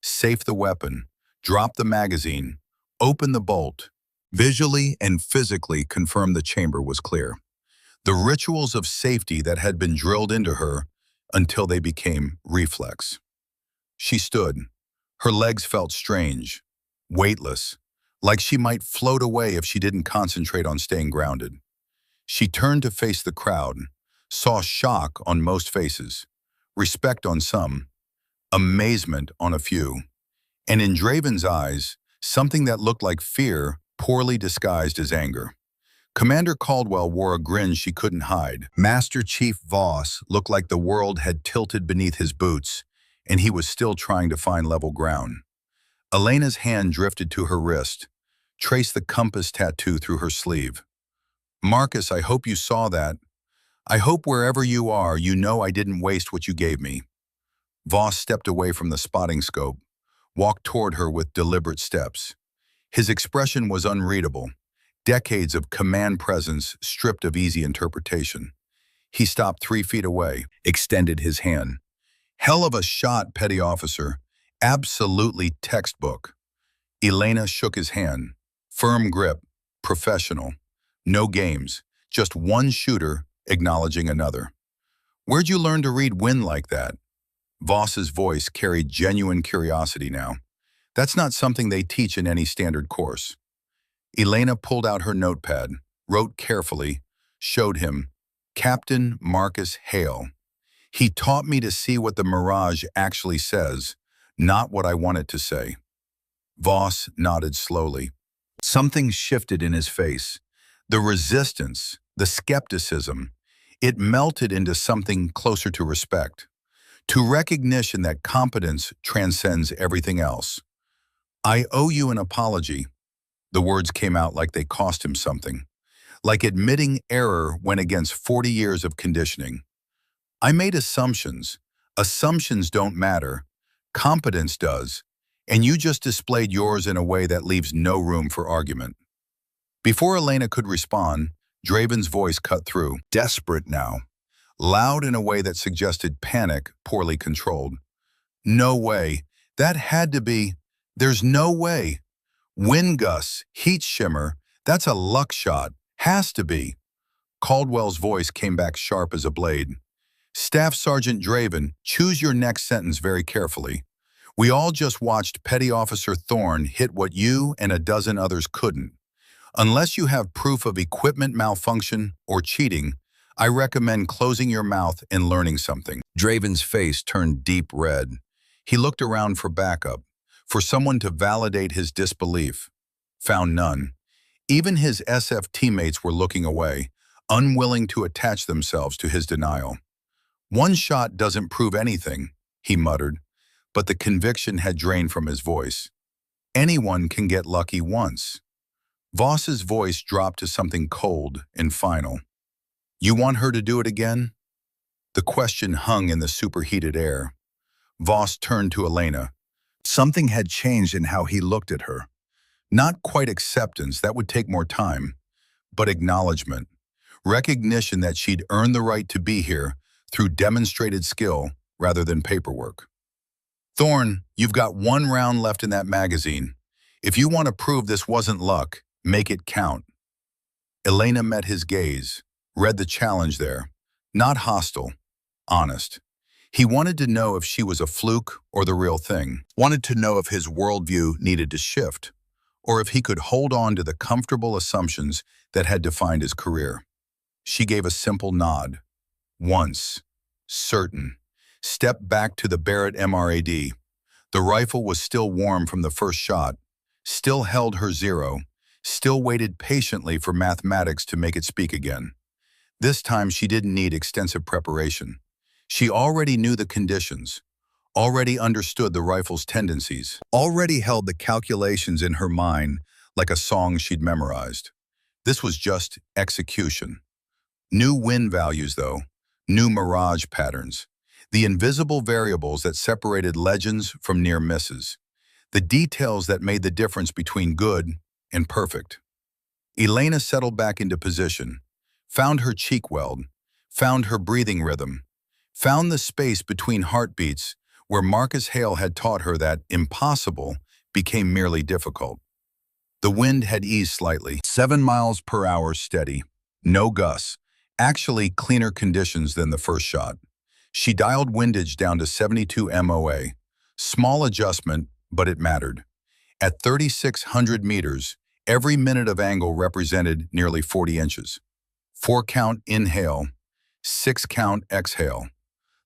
Safed the weapon, dropped the magazine, opened the bolt. Visually and physically confirmed the chamber was clear. The rituals of safety that had been drilled into her until they became reflex. She stood. Her legs felt strange, weightless, like she might float away if she didn't concentrate on staying grounded. She turned to face the crowd, saw shock on most faces, respect on some, amazement on a few, and in Draven's eyes, something that looked like fear poorly disguised as anger. Commander Caldwell wore a grin she couldn't hide. Master Chief Voss looked like the world had tilted beneath his boots, and he was still trying to find level ground. Elena's hand drifted to her wrist, traced the compass tattoo through her sleeve. Marcus, I hope you saw that. I hope wherever you are, you know I didn't waste what you gave me. Voss stepped away from the spotting scope, walked toward her with deliberate steps. His expression was unreadable, decades of command presence stripped of easy interpretation. He stopped 3 feet away, extended his hand. Hell of a shot, petty officer. Absolutely textbook. Elena shook his hand. Firm grip, professional. No games, just one shooter acknowledging another. Where'd you learn to read wind like that? Voss's voice carried genuine curiosity now. That's not something they teach in any standard course. Elena pulled out her notepad, wrote carefully, showed him, Captain Marcus Hale. He taught me to see what the Mirage actually says, not what I want it to say. Voss nodded slowly. Something shifted in his face. The resistance, the skepticism, it melted into something closer to respect, to recognition that competence transcends everything else. I owe you an apology. The words came out like they cost him something, like admitting error went against 40 years of conditioning. I made assumptions. Assumptions don't matter. Competence does, and you just displayed yours in a way that leaves no room for argument. Before Elena could respond, Draven's voice cut through, desperate now, loud in a way that suggested panic, poorly controlled. No way. That had to be. There's no way. Wind gusts, heat shimmer, that's a luck shot. Has to be. Caldwell's voice came back sharp as a blade. Staff Sergeant Draven, choose your next sentence very carefully. We all just watched Petty Officer Thorne hit what you and a dozen others couldn't. Unless you have proof of equipment malfunction or cheating, I recommend closing your mouth and learning something. Draven's face turned deep red. He looked around for backup, for someone to validate his disbelief. Found none. Even his SF teammates were looking away, unwilling to attach themselves to his denial. One shot doesn't prove anything, he muttered, but the conviction had drained from his voice. Anyone can get lucky once. Voss's voice dropped to something cold and final. You want her to do it again? The question hung in the superheated air. Voss turned to Elena. Something had changed in how he looked at her. Not quite acceptance, that would take more time, but acknowledgement, recognition that she'd earned the right to be here through demonstrated skill rather than paperwork. Thorne, you've got 1 round left in that magazine. If you want to prove this wasn't luck, make it count. Elena met his gaze, read the challenge there. Not hostile, honest. He wanted to know if she was a fluke or the real thing. Wanted to know if his worldview needed to shift, or if he could hold on to the comfortable assumptions that had defined his career. She gave a simple nod. Once. Certain. Stepped back to the Barrett MRAD. The rifle was still warm from the first shot, still held her 0, still waited patiently for mathematics to make it speak again. This time she didn't need extensive preparation. She already knew the conditions, already understood the rifle's tendencies, already held the calculations in her mind like a song she'd memorized. This was just execution. New wind values, though, new mirage patterns, the invisible variables that separated legends from near misses, the details that made the difference between good and perfect. Elena settled back into position, found her cheek weld, found her breathing rhythm, found the space between heartbeats where Marcus Hale had taught her that impossible became merely difficult. The wind had eased slightly, 7 miles per hour steady, no gusts, actually cleaner conditions than the first shot. She dialed windage down to 72 MOA. Small adjustment, but it mattered. At 3,600 meters, every minute of angle represented nearly 40 inches. 4-count inhale, 6-count exhale.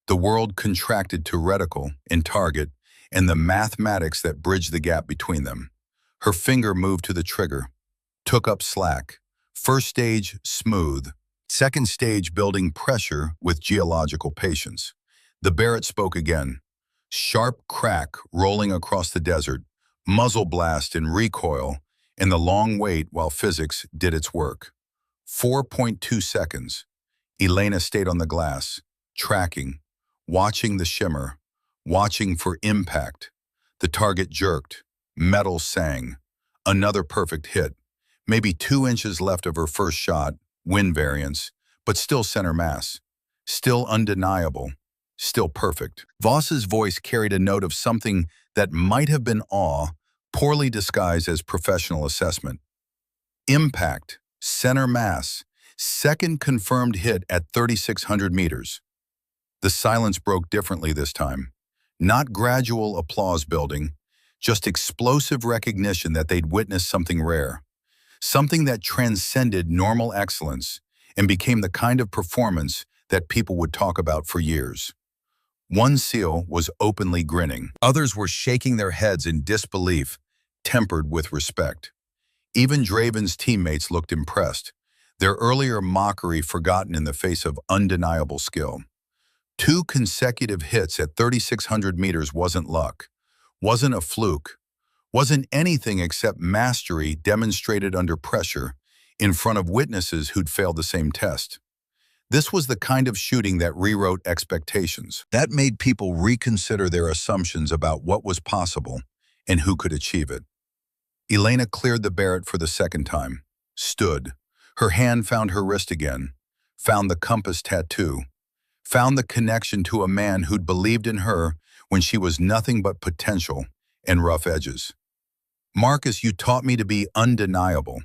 The world contracted to reticle in target and the mathematics that bridged the gap between them. Her finger moved to the trigger, took up slack. First stage, smooth. Second stage, building pressure with geological patience. The Barrett spoke again. Sharp crack rolling across the desert, muzzle blast and recoil, and the long wait while physics did its work. 4.2 seconds. Elena stayed on the glass, tracking, watching the shimmer, watching for impact. The target jerked. Metal sang. Another perfect hit. Maybe 2 inches left of her first shot, wind variance, but still center mass. Still undeniable. Still perfect. Voss's voice carried a note of something that might have been awe, poorly disguised as professional assessment. Impact, center mass, second confirmed hit at 3,600 meters. The silence broke differently this time. Not gradual applause building, just explosive recognition that they'd witnessed something rare. Something that transcended normal excellence and became the kind of performance that people would talk about for years. One SEAL was openly grinning. Others were shaking their heads in disbelief, tempered with respect. Even Draven's teammates looked impressed, their earlier mockery forgotten in the face of undeniable skill. 2 consecutive hits at 3,600 meters wasn't luck, wasn't a fluke, wasn't anything except mastery demonstrated under pressure in front of witnesses who'd failed the same test. This was the kind of shooting that rewrote expectations, that made people reconsider their assumptions about what was possible and who could achieve it. Elena cleared the Barrett for the second time, stood. Her hand found her wrist again, found the compass tattoo, found the connection to a man who'd believed in her when she was nothing but potential and rough edges. Marcus, you taught me to be undeniable,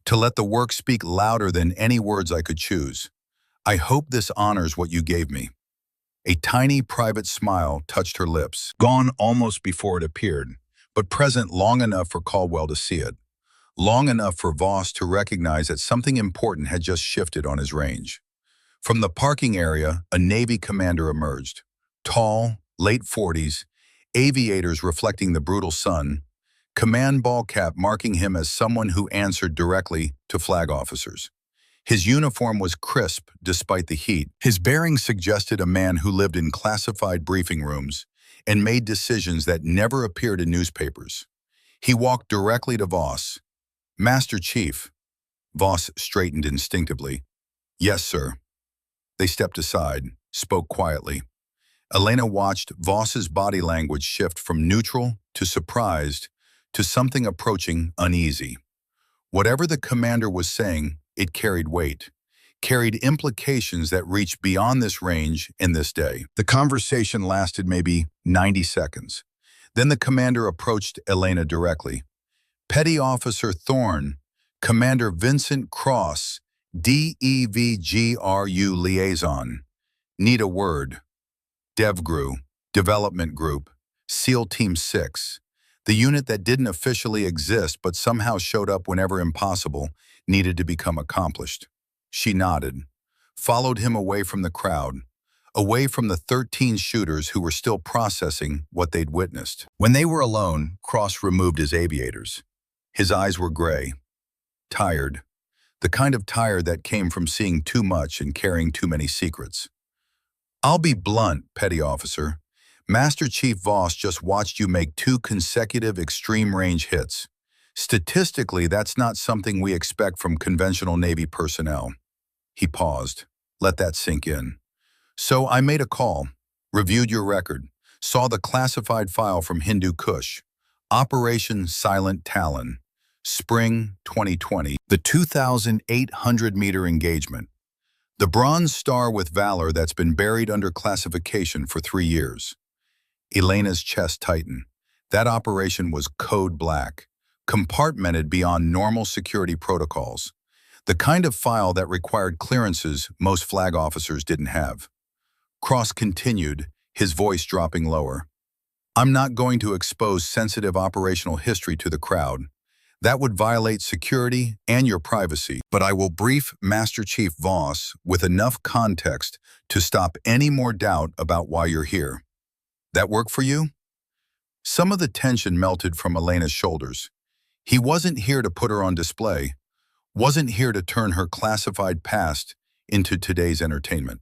to let the work speak louder than any words I could choose. I hope this honors what you gave me. A tiny private smile touched her lips, gone almost before it appeared, but present long enough for Caldwell to see it, long enough for Voss to recognize that something important had just shifted on his range. From the parking area, a Navy commander emerged. Tall, late 40s, aviators reflecting the brutal sun, command ball cap marking him as someone who answered directly to flag officers. His uniform was crisp despite the heat. His bearings suggested a man who lived in classified briefing rooms and made decisions that never appeared in newspapers. He walked directly to Voss. "Master Chief." Voss straightened instinctively. "Yes, sir." They stepped aside, spoke quietly. Elena watched Voss's body language shift from neutral to surprised to something approaching uneasy. Whatever the commander was saying, it carried weight, carried implications that reached beyond this range in this day. The conversation lasted maybe 90 seconds. Then the commander approached Elena directly. "Petty Officer Thorne, Commander Vincent Cross, DEVGRU Liaison. Need a word. DevGRU, Development Group, SEAL Team 6. The unit that didn't officially exist but somehow showed up whenever impossible needed to become accomplished." She nodded, followed him away from the crowd, away from the 13 shooters who were still processing what they'd witnessed. When they were alone, Cross removed his aviators. His eyes were gray, tired, the kind of tired that came from seeing too much and carrying too many secrets. "I'll be blunt, Petty Officer. Master Chief Voss just watched you make 2 consecutive extreme-range hits. Statistically, that's not something we expect from conventional Navy personnel." He paused. Let that sink in. "So I made a call, reviewed your record, saw the classified file from Hindu Kush, Operation Silent Talon, Spring 2020, the 2,800-meter engagement. The Bronze Star with Valor that's been buried under classification for 3 years." Elena's chest tightened. That operation was code black, compartmented beyond normal security protocols, the kind of file that required clearances most flag officers didn't have. Cross continued, his voice dropping lower. I'm not going to expose sensitive operational history to the crowd. That would violate security and your privacy, but I will brief Master Chief Voss with enough context to stop any more doubt about why you're here. That work for you? Some of the tension melted from Elena's shoulders. He wasn't here to put her on display, wasn't here to turn her classified past into today's entertainment,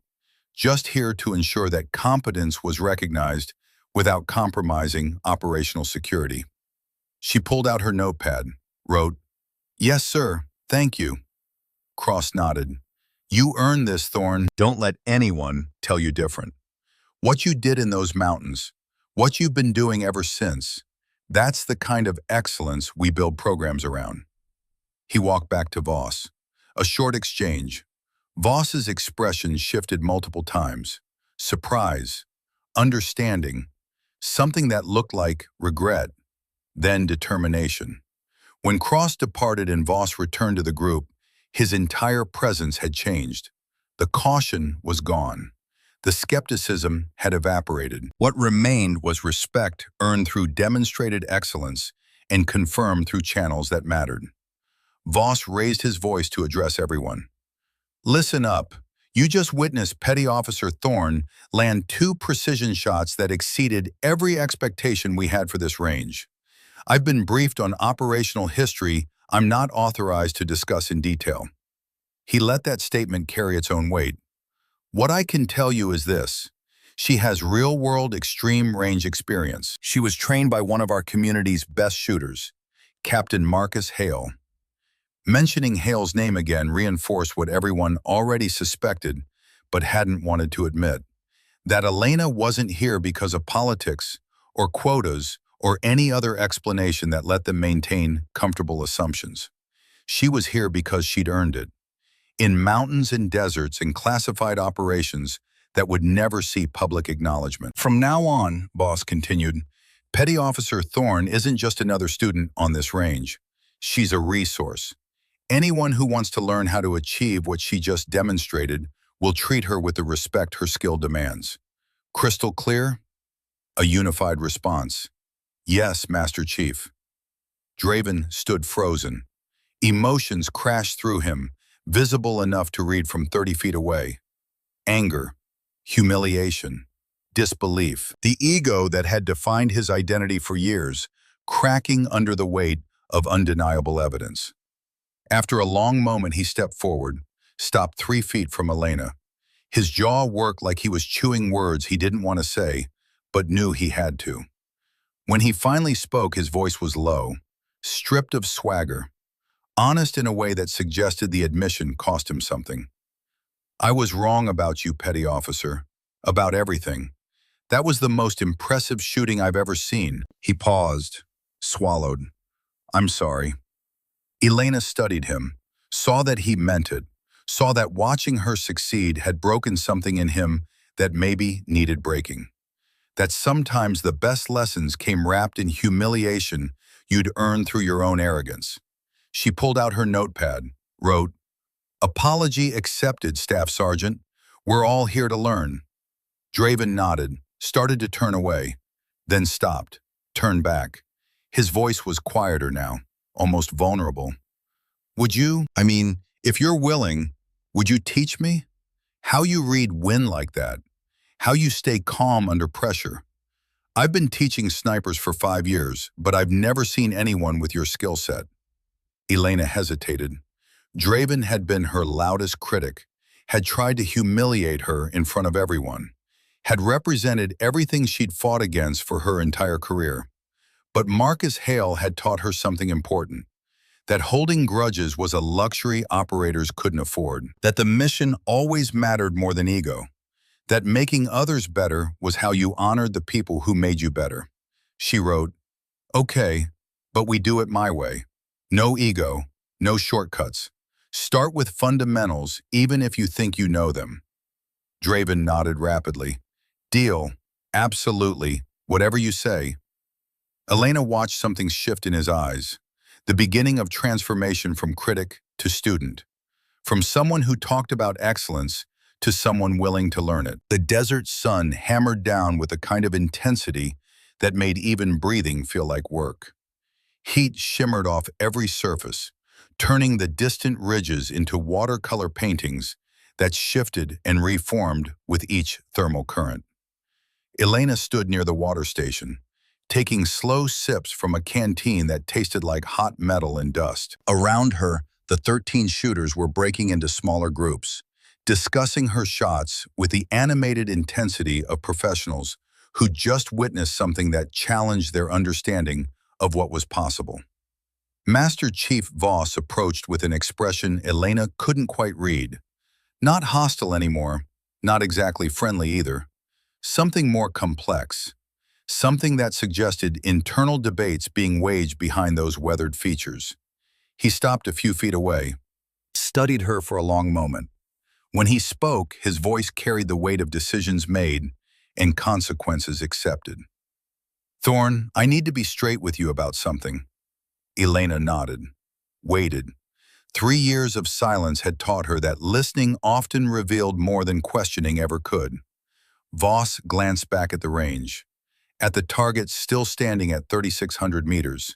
just here to ensure that competence was recognized without compromising operational security. She pulled out her notepad, wrote, "Yes, sir, thank you." Cross nodded. "You earned this, Thorne. Don't let anyone tell you different. What you did in those mountains, what you've been doing ever since, that's the kind of excellence we build programs around." He walked back to Voss. A short exchange. Voss's expression shifted multiple times. Surprise, understanding, something that looked like regret, then determination. When Cross departed and Voss returned to the group, his entire presence had changed. The caution was gone. The skepticism had evaporated. What remained was respect earned through demonstrated excellence and confirmed through channels that mattered. Voss raised his voice to address everyone. "Listen up. You just witnessed Petty Officer Thorne land 2 precision shots that exceeded every expectation we had for this range. I've been briefed on operational history I'm not authorized to discuss in detail." He let that statement carry its own weight. "What I can tell you is this. She has real-world extreme range experience. She was trained by one of our community's best shooters, Captain Marcus Hale." Mentioning Hale's name again reinforced what everyone already suspected but hadn't wanted to admit, that Elena wasn't here because of politics or quotas or any other explanation that let them maintain comfortable assumptions. She was here because she'd earned it. In mountains and deserts and classified operations that would never see public acknowledgement. "From now on," Voss continued, "Petty Officer Thorne isn't just another student on this range. She's a resource. Anyone who wants to learn how to achieve what she just demonstrated will treat her with the respect her skill demands." Crystal clear? A unified response. "Yes, Master Chief." Draven stood frozen. Emotions crashed through him, visible enough to read from 30 feet away. Anger, humiliation, disbelief. The ego that had defined his identity for years, cracking under the weight of undeniable evidence. After a long moment, he stepped forward, stopped 3 feet from Elena. His jaw worked like he was chewing words he didn't want to say, but knew he had to. When he finally spoke, his voice was low, stripped of swagger, honest in a way that suggested the admission cost him something. "I was wrong about you, Petty Officer, about everything. That was the most impressive shooting I've ever seen." He paused, swallowed. "I'm sorry." Elena studied him, saw that he meant it, saw that watching her succeed had broken something in him that maybe needed breaking. That sometimes the best lessons came wrapped in humiliation you'd earned through your own arrogance. She pulled out her notepad, wrote, "Apology accepted, Staff Sergeant. We're all here to learn." Draven nodded, started to turn away, then stopped, turned back. His voice was quieter now, almost vulnerable. If you're willing, would you teach me? How you read win like that? How you stay calm under pressure? I've been teaching snipers for 5 years, but I've never seen anyone with your skill set." Elena hesitated. Draven had been her loudest critic, had tried to humiliate her in front of everyone, had represented everything she'd fought against for her entire career. But Marcus Hale had taught her something important, that holding grudges was a luxury operators couldn't afford, that the mission always mattered more than ego, that making others better was how you honored the people who made you better. She wrote, "Okay, but we do it my way. No ego, no shortcuts. Start with fundamentals even if you think you know them." Draven nodded rapidly. "Deal. Absolutely. Whatever you say." Elena watched something shift in his eyes, the beginning of transformation from critic to student, from someone who talked about excellence to someone willing to learn it. The desert sun hammered down with a kind of intensity that made even breathing feel like work. Heat shimmered off every surface, turning the distant ridges into watercolor paintings that shifted and reformed with each thermal current. Elena stood near the water station, taking slow sips from a canteen that tasted like hot metal and dust. Around her, the 13 shooters were breaking into smaller groups, discussing her shots with the animated intensity of professionals who just witnessed something that challenged their understanding of what was possible. Master Chief Voss approached with an expression Elena couldn't quite read. Not hostile anymore, not exactly friendly either. Something more complex. Something that suggested internal debates being waged behind those weathered features. He stopped a few feet away, studied her for a long moment. When he spoke, his voice carried the weight of decisions made and consequences accepted. "Thorn, I need to be straight with you about something." Elena nodded, waited. 3 years of silence had taught her that listening often revealed more than questioning ever could. Voss glanced back at the range, at the target still standing at 3,600 meters,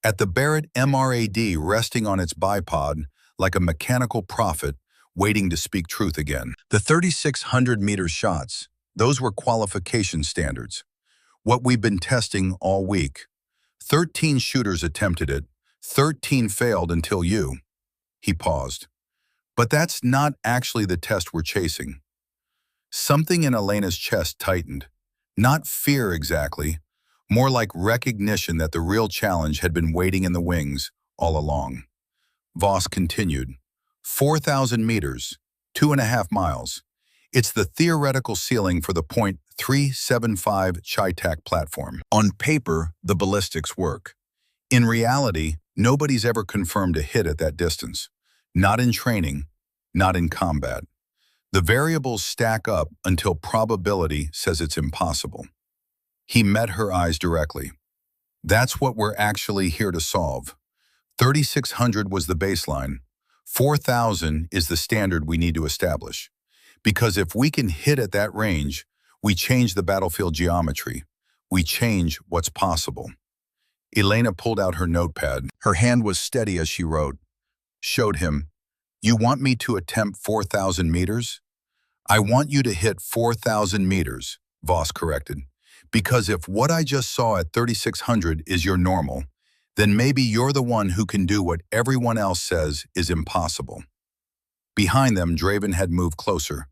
at the Barrett MRAD resting on its bipod like a mechanical prophet waiting to speak truth again. The 3,600-meter shots, those were qualification standards. What we've been testing all week. 13 shooters attempted it, 13 failed until you. He paused. But that's not actually the test we're chasing. Something in Elena's chest tightened. Not fear exactly, more like recognition that the real challenge had been waiting in the wings all along. Voss continued. 4,000 meters, 2.5 miles. It's the theoretical ceiling for the .375 Chi-Tak platform. On paper, the ballistics work. In reality, nobody's ever confirmed a hit at that distance. Not in training, not in combat. The variables stack up until probability says it's impossible. He met her eyes directly. That's what we're actually here to solve. 3,600 was the baseline. 4,000 is the standard we need to establish. Because if we can hit at that range, we change the battlefield geometry. We change what's possible. Elena pulled out her notepad. Her hand was steady as she wrote. Showed him, "You want me to attempt 4,000 meters? I want you to hit 4,000 meters, Voss corrected. Because if what I just saw at 3,600 is your normal, then maybe you're the one who can do what everyone else says is impossible." Behind them, Draven had moved closer.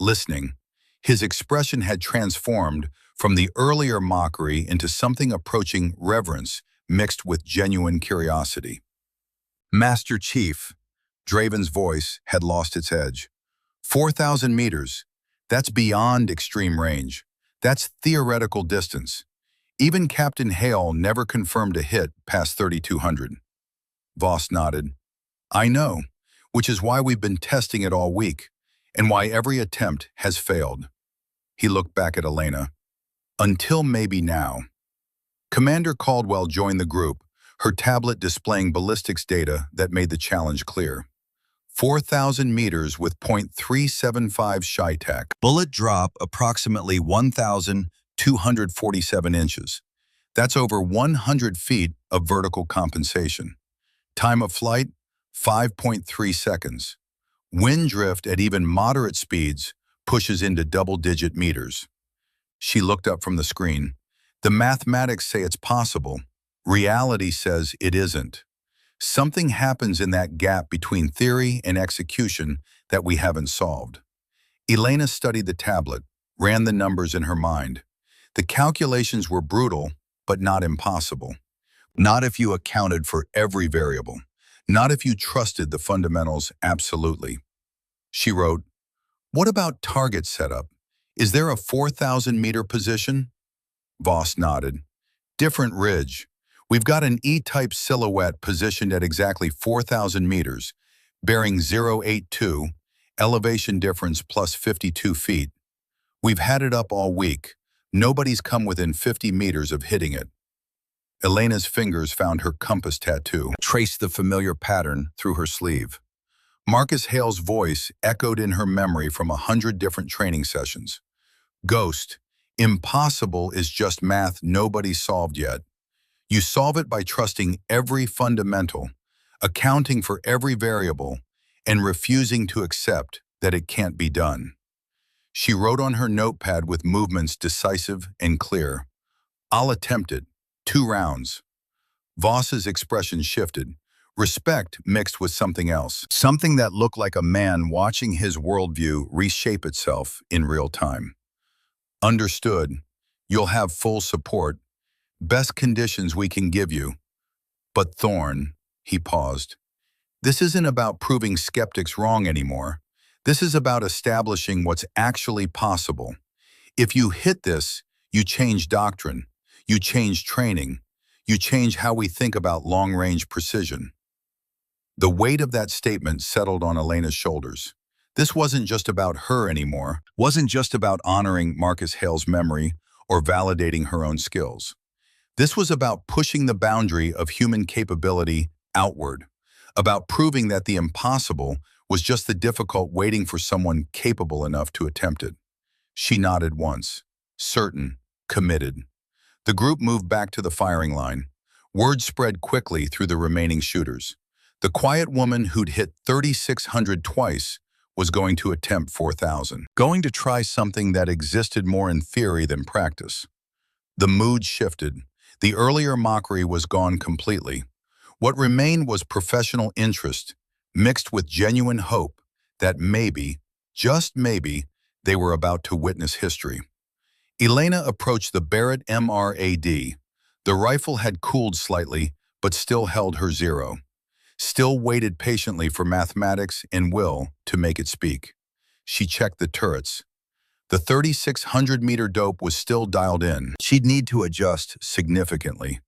Listening, his expression had transformed from the earlier mockery into something approaching reverence mixed with genuine curiosity. "Master Chief," Draven's voice had lost its edge. 4,000 meters, that's beyond extreme range. That's theoretical distance. Even Captain Hale never confirmed a hit past 3,200. Voss nodded. "I know, which is why we've been testing it all week, and why every attempt has failed." He looked back at Elena. "Until maybe now." Commander Caldwell joined the group, her tablet displaying ballistics data that made the challenge clear. 4,000 meters with .375 Chi-Tak. Bullet drop approximately 1,247 inches. That's over 100 feet of vertical compensation. Time of flight, 5.3 seconds. Wind drift at even moderate speeds pushes into double-digit meters. She looked up from the screen. The mathematics say it's possible. Reality says it isn't. Something happens in that gap between theory and execution that we haven't solved. Elena studied the tablet, ran the numbers in her mind. The calculations were brutal, but not impossible. Not if you accounted for every variable. Not if you trusted the fundamentals absolutely. She wrote, "What about target setup? Is there a 4,000-meter position?" Voss nodded. "Different ridge. We've got an E-type silhouette positioned at exactly 4,000 meters, bearing 082, elevation difference plus 52 feet. We've had it up all week. Nobody's come within 50 meters of hitting it." Elena's fingers found her compass tattoo, traced the familiar pattern through her sleeve. Marcus Hale's voice echoed in her memory from 100 different training sessions. "Ghost, Impossible is just math nobody solved yet. You solve it by trusting every fundamental, accounting for every variable, and refusing to accept that it can't be done. She wrote on her notepad with movements decisive and clear. I'll attempt it. 2 rounds. Voss's expression shifted, respect mixed with something else. Something that looked like a man watching his worldview reshape itself in real time. Understood. You'll have full support. Best conditions we can give you. But Thorne, he paused. This isn't about proving skeptics wrong anymore. This is about establishing what's actually possible. If you hit this, you change doctrine, you change training, you change how we think about long-range precision. The weight of that statement settled on Elena's shoulders. This wasn't just about her anymore, wasn't just about honoring Marcus Hale's memory or validating her own skills. This was about pushing the boundary of human capability outward, about proving that the impossible was just the difficult waiting for someone capable enough to attempt it. She nodded once, certain, committed. The group moved back to the firing line. Word spread quickly through the remaining shooters. The quiet woman who'd hit 3,600 twice was going to attempt 4,000, going to try something that existed more in theory than practice. The mood shifted. The earlier mockery was gone completely. What remained was professional interest, mixed with genuine hope that maybe, just maybe, they were about to witness history. Elena approached the Barrett MRAD. The rifle had cooled slightly, but still held her zero. Still waited patiently for mathematics and will to make it speak. She checked the turrets. The 3,600-meter dope was still dialed in. She'd need to adjust significantly.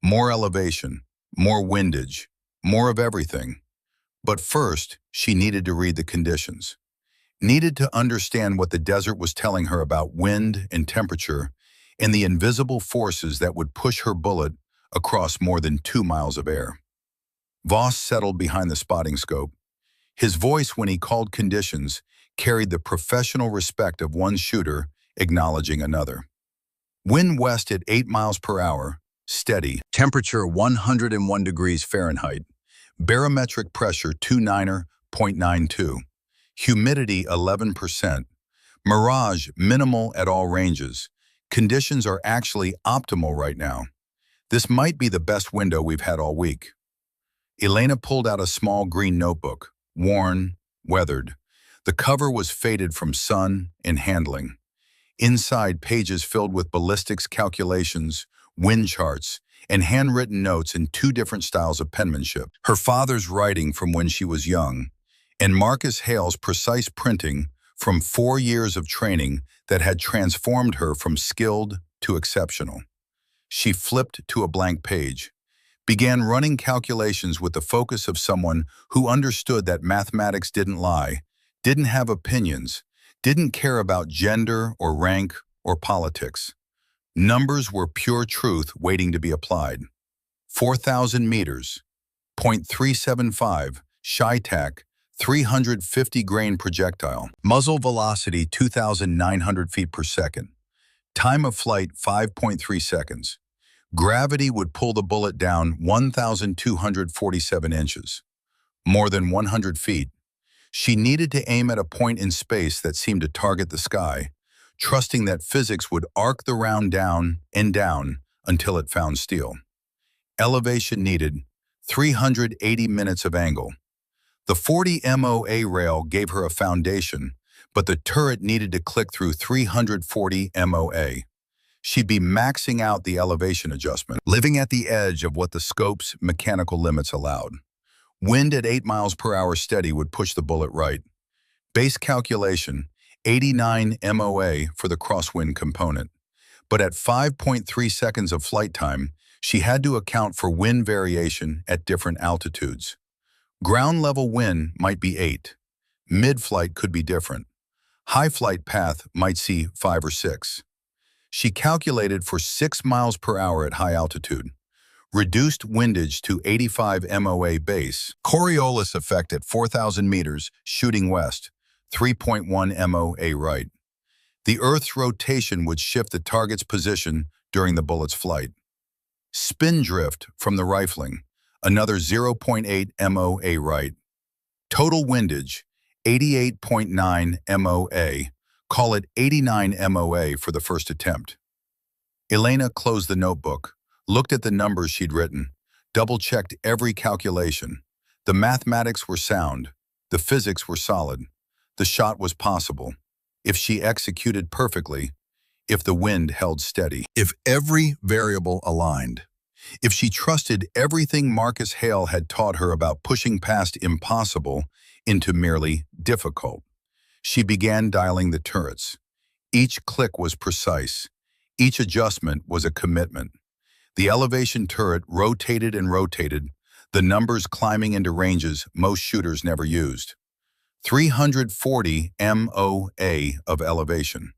More elevation, more windage, more of everything. But first, she needed to read the conditions. Needed to understand what the desert was telling her about wind and temperature and the invisible forces that would push her bullet across more than 2 miles of air. Voss settled behind the spotting scope. His voice, when he called conditions, carried the professional respect of one shooter acknowledging another. Wind west at 8 miles per hour, steady. Temperature 101 degrees Fahrenheit. Barometric pressure 29.92. Humidity 11%. Mirage minimal at all ranges. Conditions are actually optimal right now. This might be the best window we've had all week. Elena pulled out a small green notebook, worn, weathered. The cover was faded from sun and handling. Inside, pages filled with ballistics calculations, wind charts, and handwritten notes in 2 different styles of penmanship. Her father's writing from when she was young, and Marcus Hale's precise printing from 4 years of training that had transformed her from skilled to exceptional. She flipped to a blank page, began running calculations with the focus of someone who understood that mathematics didn't lie, didn't have opinions, didn't care about gender or rank or politics. Numbers were pure truth waiting to be applied. 4,000 meters, 0.375, ShyTac, 350 grain projectile. Muzzle velocity 2,900 feet per second. Time of flight 5.3 seconds. Gravity would pull the bullet down 1,247 inches. More than 100 feet. She needed to aim at a point in space that seemed to target the sky, trusting that physics would arc the round down and down until it found steel. Elevation needed 380 minutes of angle. The 40 MOA rail gave her a foundation, but the turret needed to click through 340 MOA. She'd be maxing out the elevation adjustment, living at the edge of what the scope's mechanical limits allowed. Wind at 8 miles per hour steady would push the bullet right. Base calculation, 89 MOA for the crosswind component. But at 5.3 seconds of flight time, she had to account for wind variation at different altitudes. Ground level wind might be 8. Mid-flight could be different. High flight path might see 5 or 6. She calculated for 6 miles per hour at high altitude. Reduced windage to 85 MOA base. Coriolis effect at 4,000 meters, shooting west, 3.1 MOA right. The Earth's rotation would shift the target's position during the bullet's flight. Spin drift from the rifling, another 0.8 MOA right. Total windage, 88.9 MOA. Call it 89 MOA for the first attempt. Elena closed the notebook, looked at the numbers she'd written, double-checked every calculation. The mathematics were sound. The physics were solid. The shot was possible. If she executed perfectly, if the wind held steady, if every variable aligned, if she trusted everything Marcus Hale had taught her about pushing past impossible into merely difficult. She began dialing the turrets. Each click was precise. Each adjustment was a commitment. The elevation turret rotated and rotated, the numbers climbing into ranges most shooters never used. 340 MOA of elevation.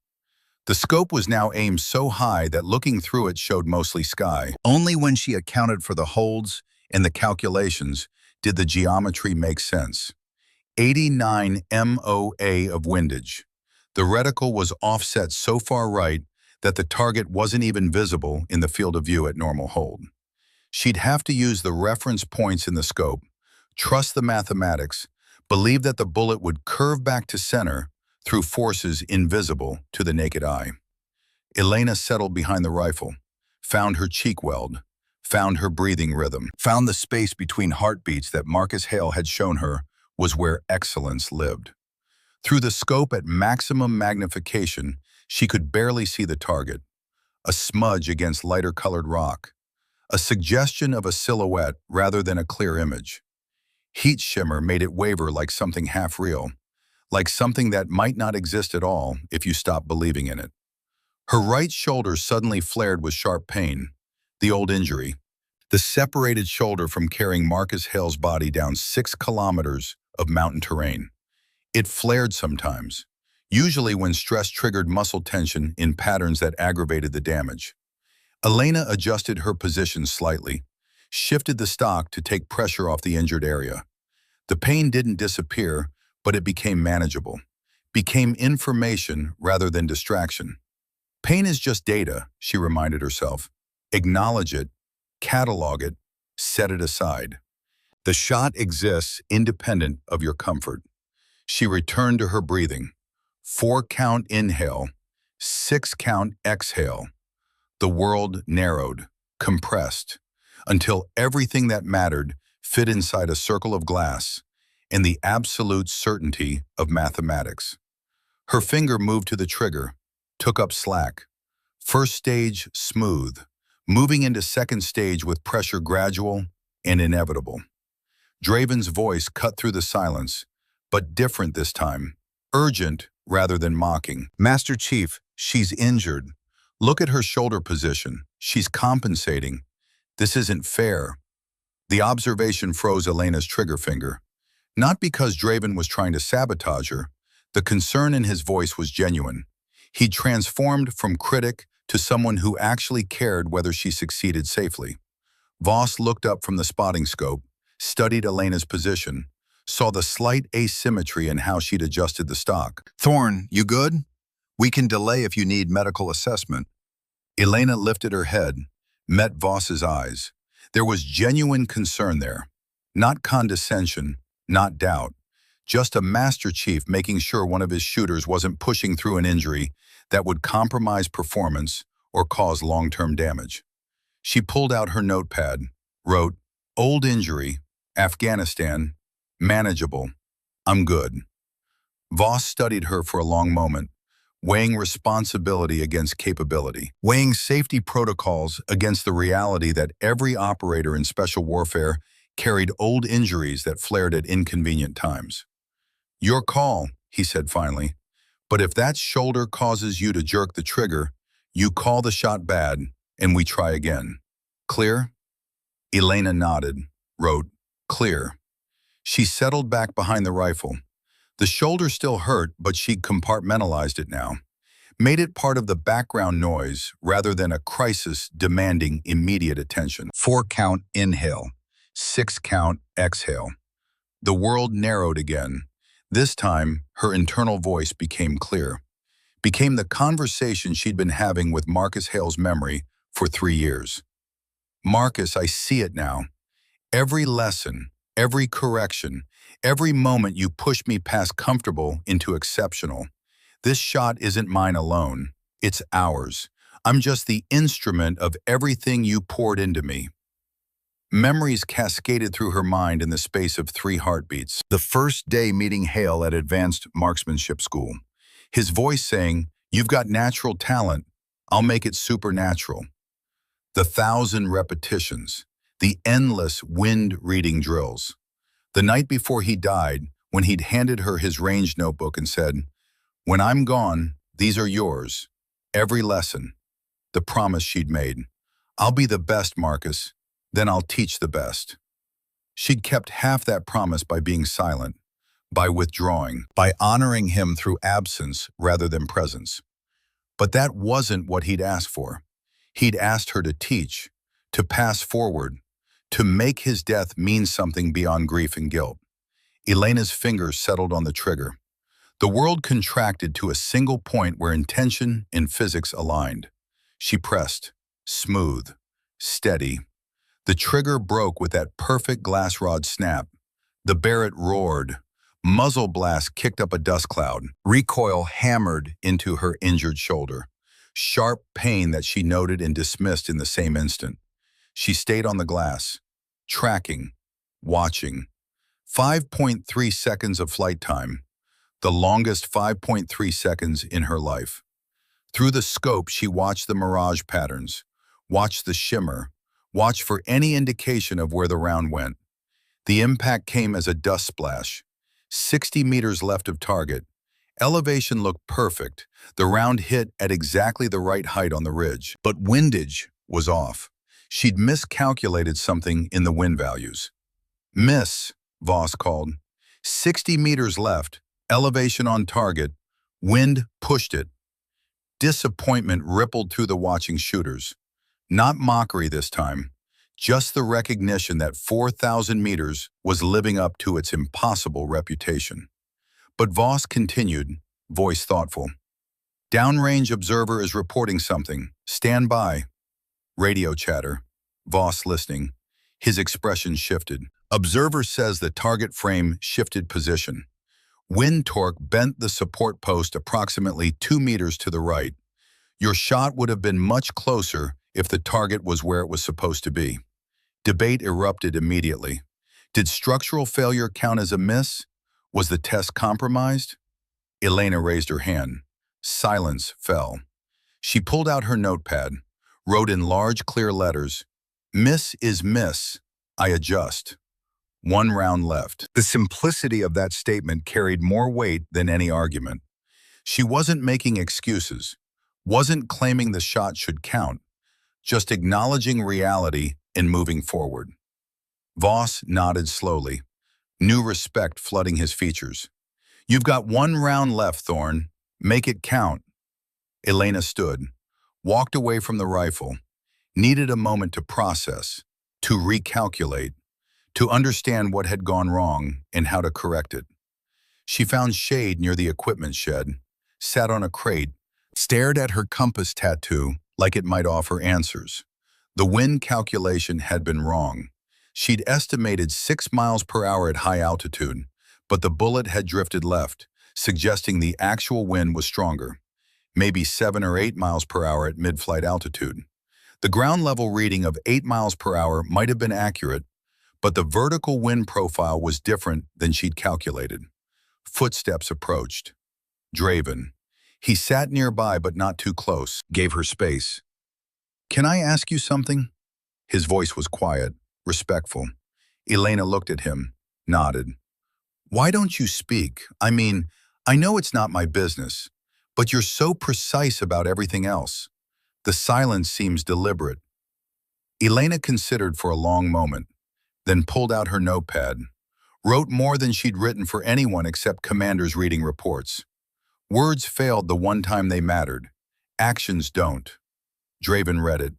The scope was now aimed so high that looking through it showed mostly sky. Only when she accounted for the holds and the calculations did the geometry make sense. 89 MOA of windage. The reticle was offset so far right that the target wasn't even visible in the field of view at normal hold. She'd have to use the reference points in the scope, trust the mathematics, believe that the bullet would curve back to center through forces invisible to the naked eye. Elena settled behind the rifle, found her cheek weld, found her breathing rhythm, found the space between heartbeats that Marcus Hale had shown her was where excellence lived. Through the scope at maximum magnification, she could barely see the target, a smudge against lighter-colored rock, a suggestion of a silhouette rather than a clear image. Heat shimmer made it waver like something half-real, like something that might not exist at all if you stopped believing in it. Her right shoulder suddenly flared with sharp pain, the old injury, the separated shoulder from carrying Marcus Hale's body down 6 kilometers of mountain terrain. It flared sometimes, usually when stress triggered muscle tension in patterns that aggravated the damage. Elena adjusted her position slightly, shifted the stock to take pressure off the injured area. The pain didn't disappear, but it became manageable, became information rather than distraction. Pain is just data, she reminded herself. Acknowledge it, catalog it, set it aside. The shot exists independent of your comfort. She returned to her breathing. 4-count inhale, 6-count exhale. The world narrowed, compressed, until everything that mattered fit inside a circle of glass and the absolute certainty of mathematics. Her finger moved to the trigger, took up slack. First stage, smooth, moving into second stage with pressure gradual and inevitable. Draven's voice cut through the silence, but different this time, urgent rather than mocking. Master Chief, she's injured. Look at her shoulder position. She's compensating. This isn't fair. The observation froze Elena's trigger finger. Not because Draven was trying to sabotage her. The concern in his voice was genuine. He'd transformed from critic to someone who actually cared whether she succeeded safely. Voss looked up from the spotting scope, studied Elena's position, saw the slight asymmetry in how she'd adjusted the stock. "Thorn, you good? We can delay if you need medical assessment." Elena lifted her head, met Voss's eyes. There was genuine concern there. Not condescension, not doubt. Just a Master Chief making sure one of his shooters wasn't pushing through an injury that would compromise performance or cause long-term damage. She pulled out her notepad, wrote, "Old injury, Afghanistan, manageable, I'm good." Voss studied her for a long moment, weighing responsibility against capability, weighing safety protocols against the reality that every operator in special warfare carried old injuries that flared at inconvenient times. "Your call," he said finally, "but if that shoulder causes you to jerk the trigger, you call the shot bad and we try again. Clear?" Elena nodded, wrote, "Clear." She settled back behind the rifle. The shoulder still hurt, but she'd compartmentalized it now, made it part of the background noise rather than a crisis demanding immediate attention. 4-count inhale, 6-count exhale. The world narrowed again. This time, her internal voice became clear. became the conversation she'd been having with Marcus Hale's memory for 3 years. Marcus, I see it now. Every lesson, every correction, every moment you pushed me past comfortable into exceptional. This shot isn't mine alone. It's ours. I'm just the instrument of everything you poured into me. Memories cascaded through her mind in the space of 3 heartbeats. The first day meeting Hale at Advanced Marksmanship School. His voice saying, "You've got natural talent. I'll make it supernatural." The 1,000 repetitions, the endless wind-reading drills. The night before he died, when he'd handed her his range notebook and said, "When I'm gone, these are yours. Every lesson." The promise she'd made. "I'll be the best, Marcus. Then I'll teach the best." She'd kept half that promise by being silent, by withdrawing, by honoring him through absence rather than presence. But that wasn't what he'd asked for. He'd asked her to teach, to pass forward, to make his death mean something beyond grief and guilt. Elena's fingers settled on the trigger. The world contracted to a single point where intention and physics aligned. She pressed, smooth, steady. The trigger broke with that perfect glass rod snap. The Barrett roared. Muzzle blast kicked up a dust cloud. Recoil hammered into her injured shoulder. Sharp pain that she noted and dismissed in the same instant. She stayed on the glass, tracking, watching. 5.3 seconds of flight time, the longest 5.3 seconds in her life. Through the scope, she watched the mirage patterns, watched the shimmer, watched for any indication of where the round went. The impact came as a dust splash. 60 meters left of target. Elevation looked perfect. The round hit at exactly the right height on the ridge. But windage was off. She'd miscalculated something in the wind values. "Miss," Voss called. 60 meters left, elevation on target. Wind pushed it. Disappointment rippled through the watching shooters. Not mockery this time. Just the recognition that 4,000 meters was living up to its impossible reputation. But Voss continued, voice thoughtful. "Downrange observer is reporting something. Stand by." Radio chatter. Voss listening. His expression shifted. "Observer says the target frame shifted position. Wind torque bent the support post approximately 2 meters to the right. Your shot would have been much closer if the target was where it was supposed to be." Debate erupted immediately. Did structural failure count as a miss? Was the test compromised? Elena raised her hand. Silence fell. She pulled out her notepad, wrote in large, clear letters, "Miss is miss. I adjust." 1 round left. The simplicity of that statement carried more weight than any argument. She wasn't making excuses, wasn't claiming the shot should count, just acknowledging reality and moving forward. Voss nodded slowly, new respect flooding his features. "You've got 1 round left, Thorne. Make it count." Elena stood, walked away from the rifle, needed a moment to process, to recalculate, to understand what had gone wrong and how to correct it. She found shade near the equipment shed, sat on a crate, stared at her compass tattoo like it might offer answers. The wind calculation had been wrong. She'd estimated 6 miles per hour at high altitude, but the bullet had drifted left, suggesting the actual wind was stronger, maybe 7 or 8 miles per hour at mid-flight altitude. The ground level reading of 8 miles per hour might have been accurate, but the vertical wind profile was different than she'd calculated. Footsteps approached. Draven. He sat nearby but not too close, gave her space. "Can I ask you something?" His voice was quiet, respectful. Elena looked at him, nodded. "Why don't you speak? I mean, I know it's not my business, but you're so precise about everything else." The silence seems deliberate. Elena considered for a long moment, then pulled out her notepad, wrote more than she'd written for anyone except commanders reading reports. Words failed the one time they mattered. Actions don't. Draven read it.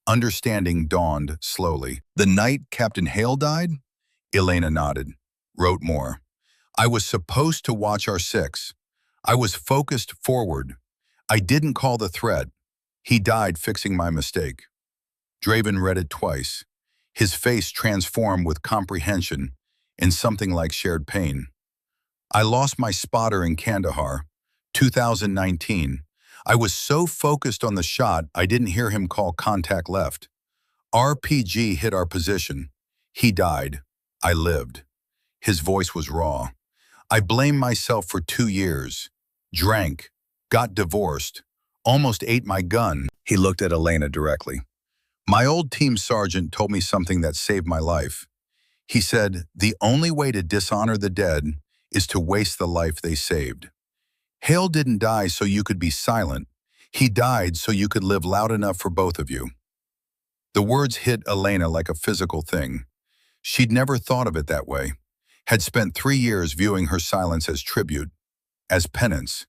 Understanding dawned slowly. "The night Captain Hale died?" Elena nodded, wrote more. "I was supposed to watch our 6. I was focused forward. I didn't call the threat. He died fixing my mistake. Draven read it twice. His face transformed with comprehension in something like shared pain. I lost my spotter in Kandahar, 2019. I was so focused on the shot, I didn't hear him call contact left. RPG hit our position. He died. I lived. His voice was raw. I blamed myself for 2 years. Drank. Got divorced. Almost ate my gun. He looked at Elena directly. My old team sergeant told me something that saved my life. He said, the only way to dishonor the dead is to waste the life they saved. Hale didn't die so you could be silent. He died so you could live loud enough for both of you. The words hit Elena like a physical thing. She'd never thought of it that way. Had spent 3 years viewing her silence as tribute, as penance,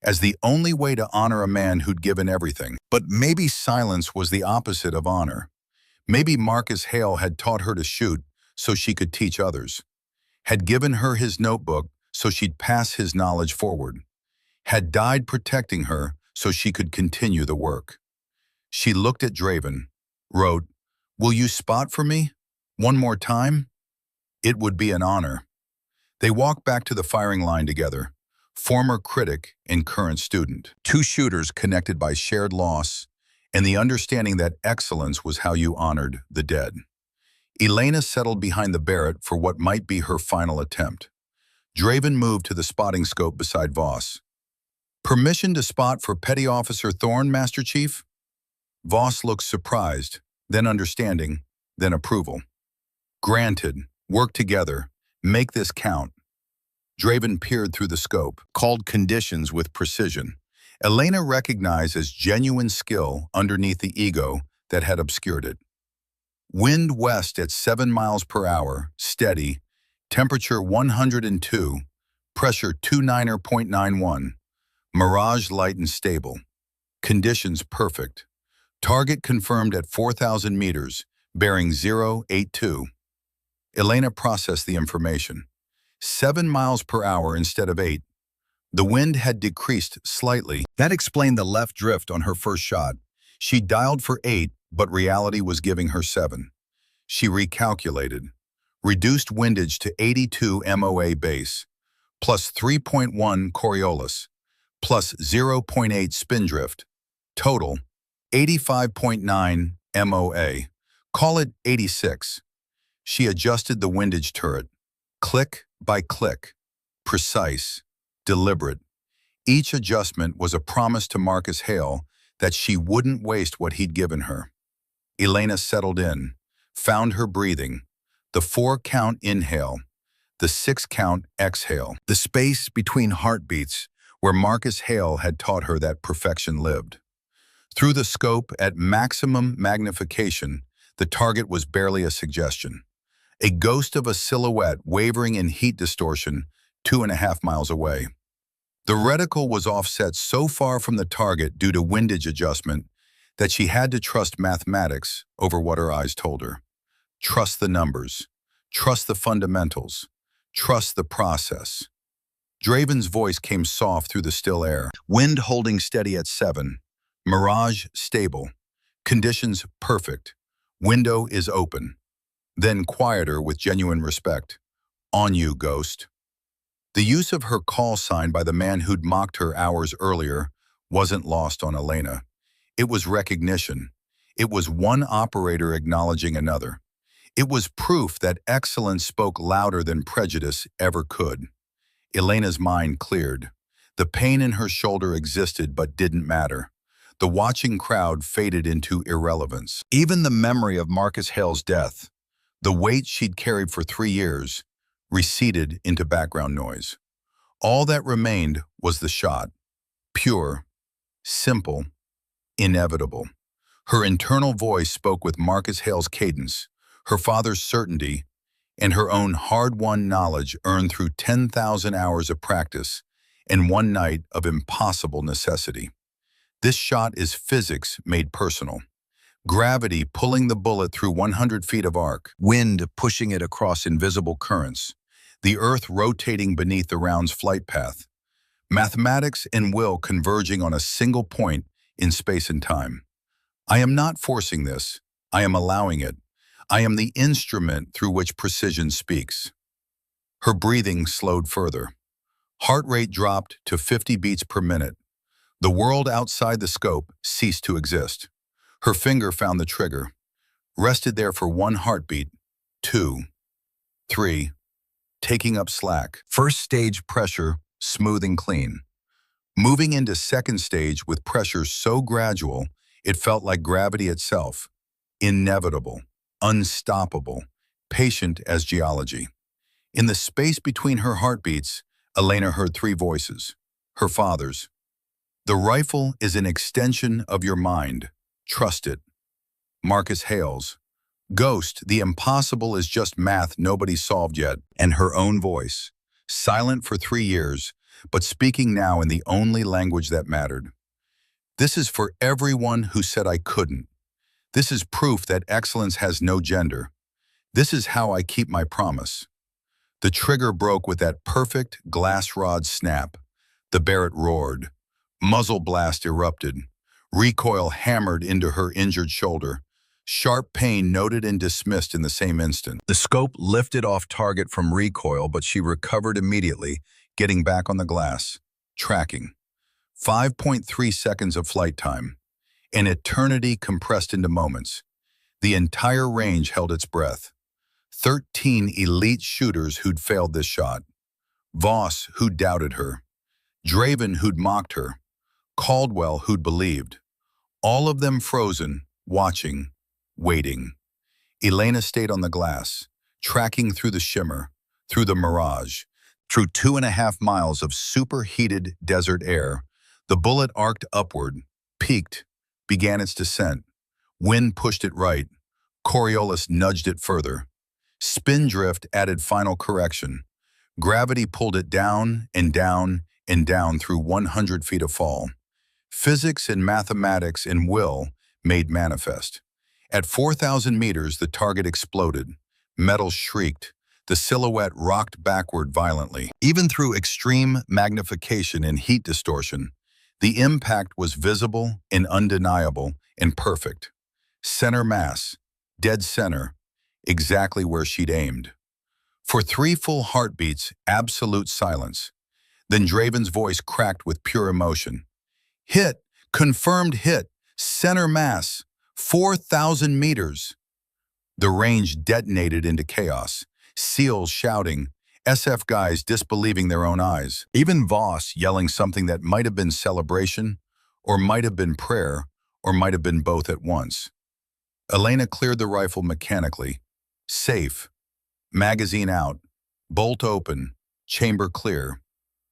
as the only way to honor a man who'd given everything. But maybe silence was the opposite of honor. Maybe Marcus Hale had taught her to shoot so she could teach others, had given her his notebook so she'd pass his knowledge forward, had died protecting her so she could continue the work. She looked at Draven, wrote, "Will you spot for me? One more time?" It would be an honor. They walked back to the firing line together, former critic and current student. 2 shooters connected by shared loss and the understanding that excellence was how you honored the dead. Elena settled behind the Barrett for what might be her final attempt. Draven moved to the spotting scope beside Voss. "Permission to spot for Petty Officer Thorne, Master Chief?" Voss looked surprised, then understanding, then approval. "Granted. Work together. Make this count." Draven peered through the scope, called conditions with precision. Elena recognized as genuine skill underneath the ego that had obscured it. Wind west at 7 miles per hour, steady, temperature 102, pressure 29.91, mirage light and stable. Conditions perfect. Target confirmed at 4,000 meters, bearing 082. Elena processed the information. 7 miles per hour instead of 8. The wind had decreased slightly. That explained the left drift on her first shot. She dialed for 8, but reality was giving her 7. She recalculated. Reduced windage to 82 MOA base, plus 3.1 Coriolis, plus 0.8 spindrift. Total, 85.9 MOA. Call it 86. She adjusted the windage turret, click by click, precise, deliberate. Each adjustment was a promise to Marcus Hale that she wouldn't waste what he'd given her. Elena settled in, found her breathing, the 4-count inhale, the 6-count exhale, the space between heartbeats where Marcus Hale had taught her that perfection lived. Through the scope at maximum magnification, the target was barely a suggestion. A ghost of a silhouette wavering in heat distortion 2.5 miles away. The reticle was offset so far from the target due to windage adjustment that she had to trust mathematics over what her eyes told her. Trust the numbers. Trust the fundamentals. Trust the process. Draven's voice came soft through the still air. Wind holding steady at 7. Mirage stable. Conditions perfect. Window is open. Then quieter with genuine respect. On you, ghost. The use of her call sign by the man who'd mocked her hours earlier wasn't lost on Elena. It was recognition. It was one operator acknowledging another. It was proof that excellence spoke louder than prejudice ever could. Elena's mind cleared. The pain in her shoulder existed but didn't matter. The watching crowd faded into irrelevance. Even the memory of Marcus Hale's death, the weight she'd carried for 3 years, receded into background noise. All that remained was the shot. Pure, simple, inevitable. Her internal voice spoke with Marcus Hale's cadence, her father's certainty, and her own hard-won knowledge earned through 10,000 hours of practice and one night of impossible necessity. This shot is physics made personal. Gravity pulling the bullet through 100 feet of arc, wind pushing it across invisible currents, the earth rotating beneath the round's flight path. Mathematics and will converging on a single point in space and time. I am not forcing this. I am allowing it. I am the instrument through which precision speaks. Her breathing slowed further. Heart rate dropped to 50 beats per minute. The world outside the scope ceased to exist. Her finger found the trigger, rested there for one heartbeat, two, three, taking up slack. First stage pressure, smooth and clean. Moving into second stage with pressure so gradual, it felt like gravity itself. Inevitable, unstoppable, patient as geology. In the space between her heartbeats, Elena heard three voices, her father's. The rifle is an extension of your mind. Trust it. Marcus Hale's. Ghost, the impossible is just math nobody solved yet. And her own voice. Silent for 3 years, but speaking now in the only language that mattered. This is for everyone who said I couldn't. This is proof that excellence has no gender. This is how I keep my promise. The trigger broke with that perfect glass rod snap. The Barrett roared. Muzzle blast erupted. Recoil hammered into her injured shoulder. Sharp pain noted and dismissed in the same instant. The scope lifted off target from recoil, but she recovered immediately, getting back on the glass. Tracking. 5.3 seconds of flight time. An eternity compressed into moments. The entire range held its breath. 13 elite shooters who'd failed this shot. Voss, who'd doubted her. Draven, who'd mocked her. Caldwell, who'd believed. All of them frozen, watching, waiting. Elena stayed on the glass, tracking through the shimmer, through the mirage, through 2.5 miles of superheated desert air. The bullet arced upward, peaked, began its descent. Wind pushed it right. Coriolis nudged it further. Spindrift added final correction. Gravity pulled it down and down and down through 100 feet of fall. Physics and mathematics and will made manifest. At 4,000 meters, the target exploded. Metal shrieked. The silhouette rocked backward violently. Even through extreme magnification and heat distortion, the impact was visible and undeniable and perfect. Center mass, dead center, exactly where she'd aimed. For 3 full heartbeats, absolute silence. Then Draven's voice cracked with pure emotion. Hit, confirmed hit, center mass, 4,000 meters. The range detonated into chaos, SEALs shouting, SF guys disbelieving their own eyes. Even Voss yelling something that might have been celebration, or might have been prayer, or might have been both at once. Elena cleared the rifle mechanically. Safe. Magazine out. Bolt open. Chamber clear.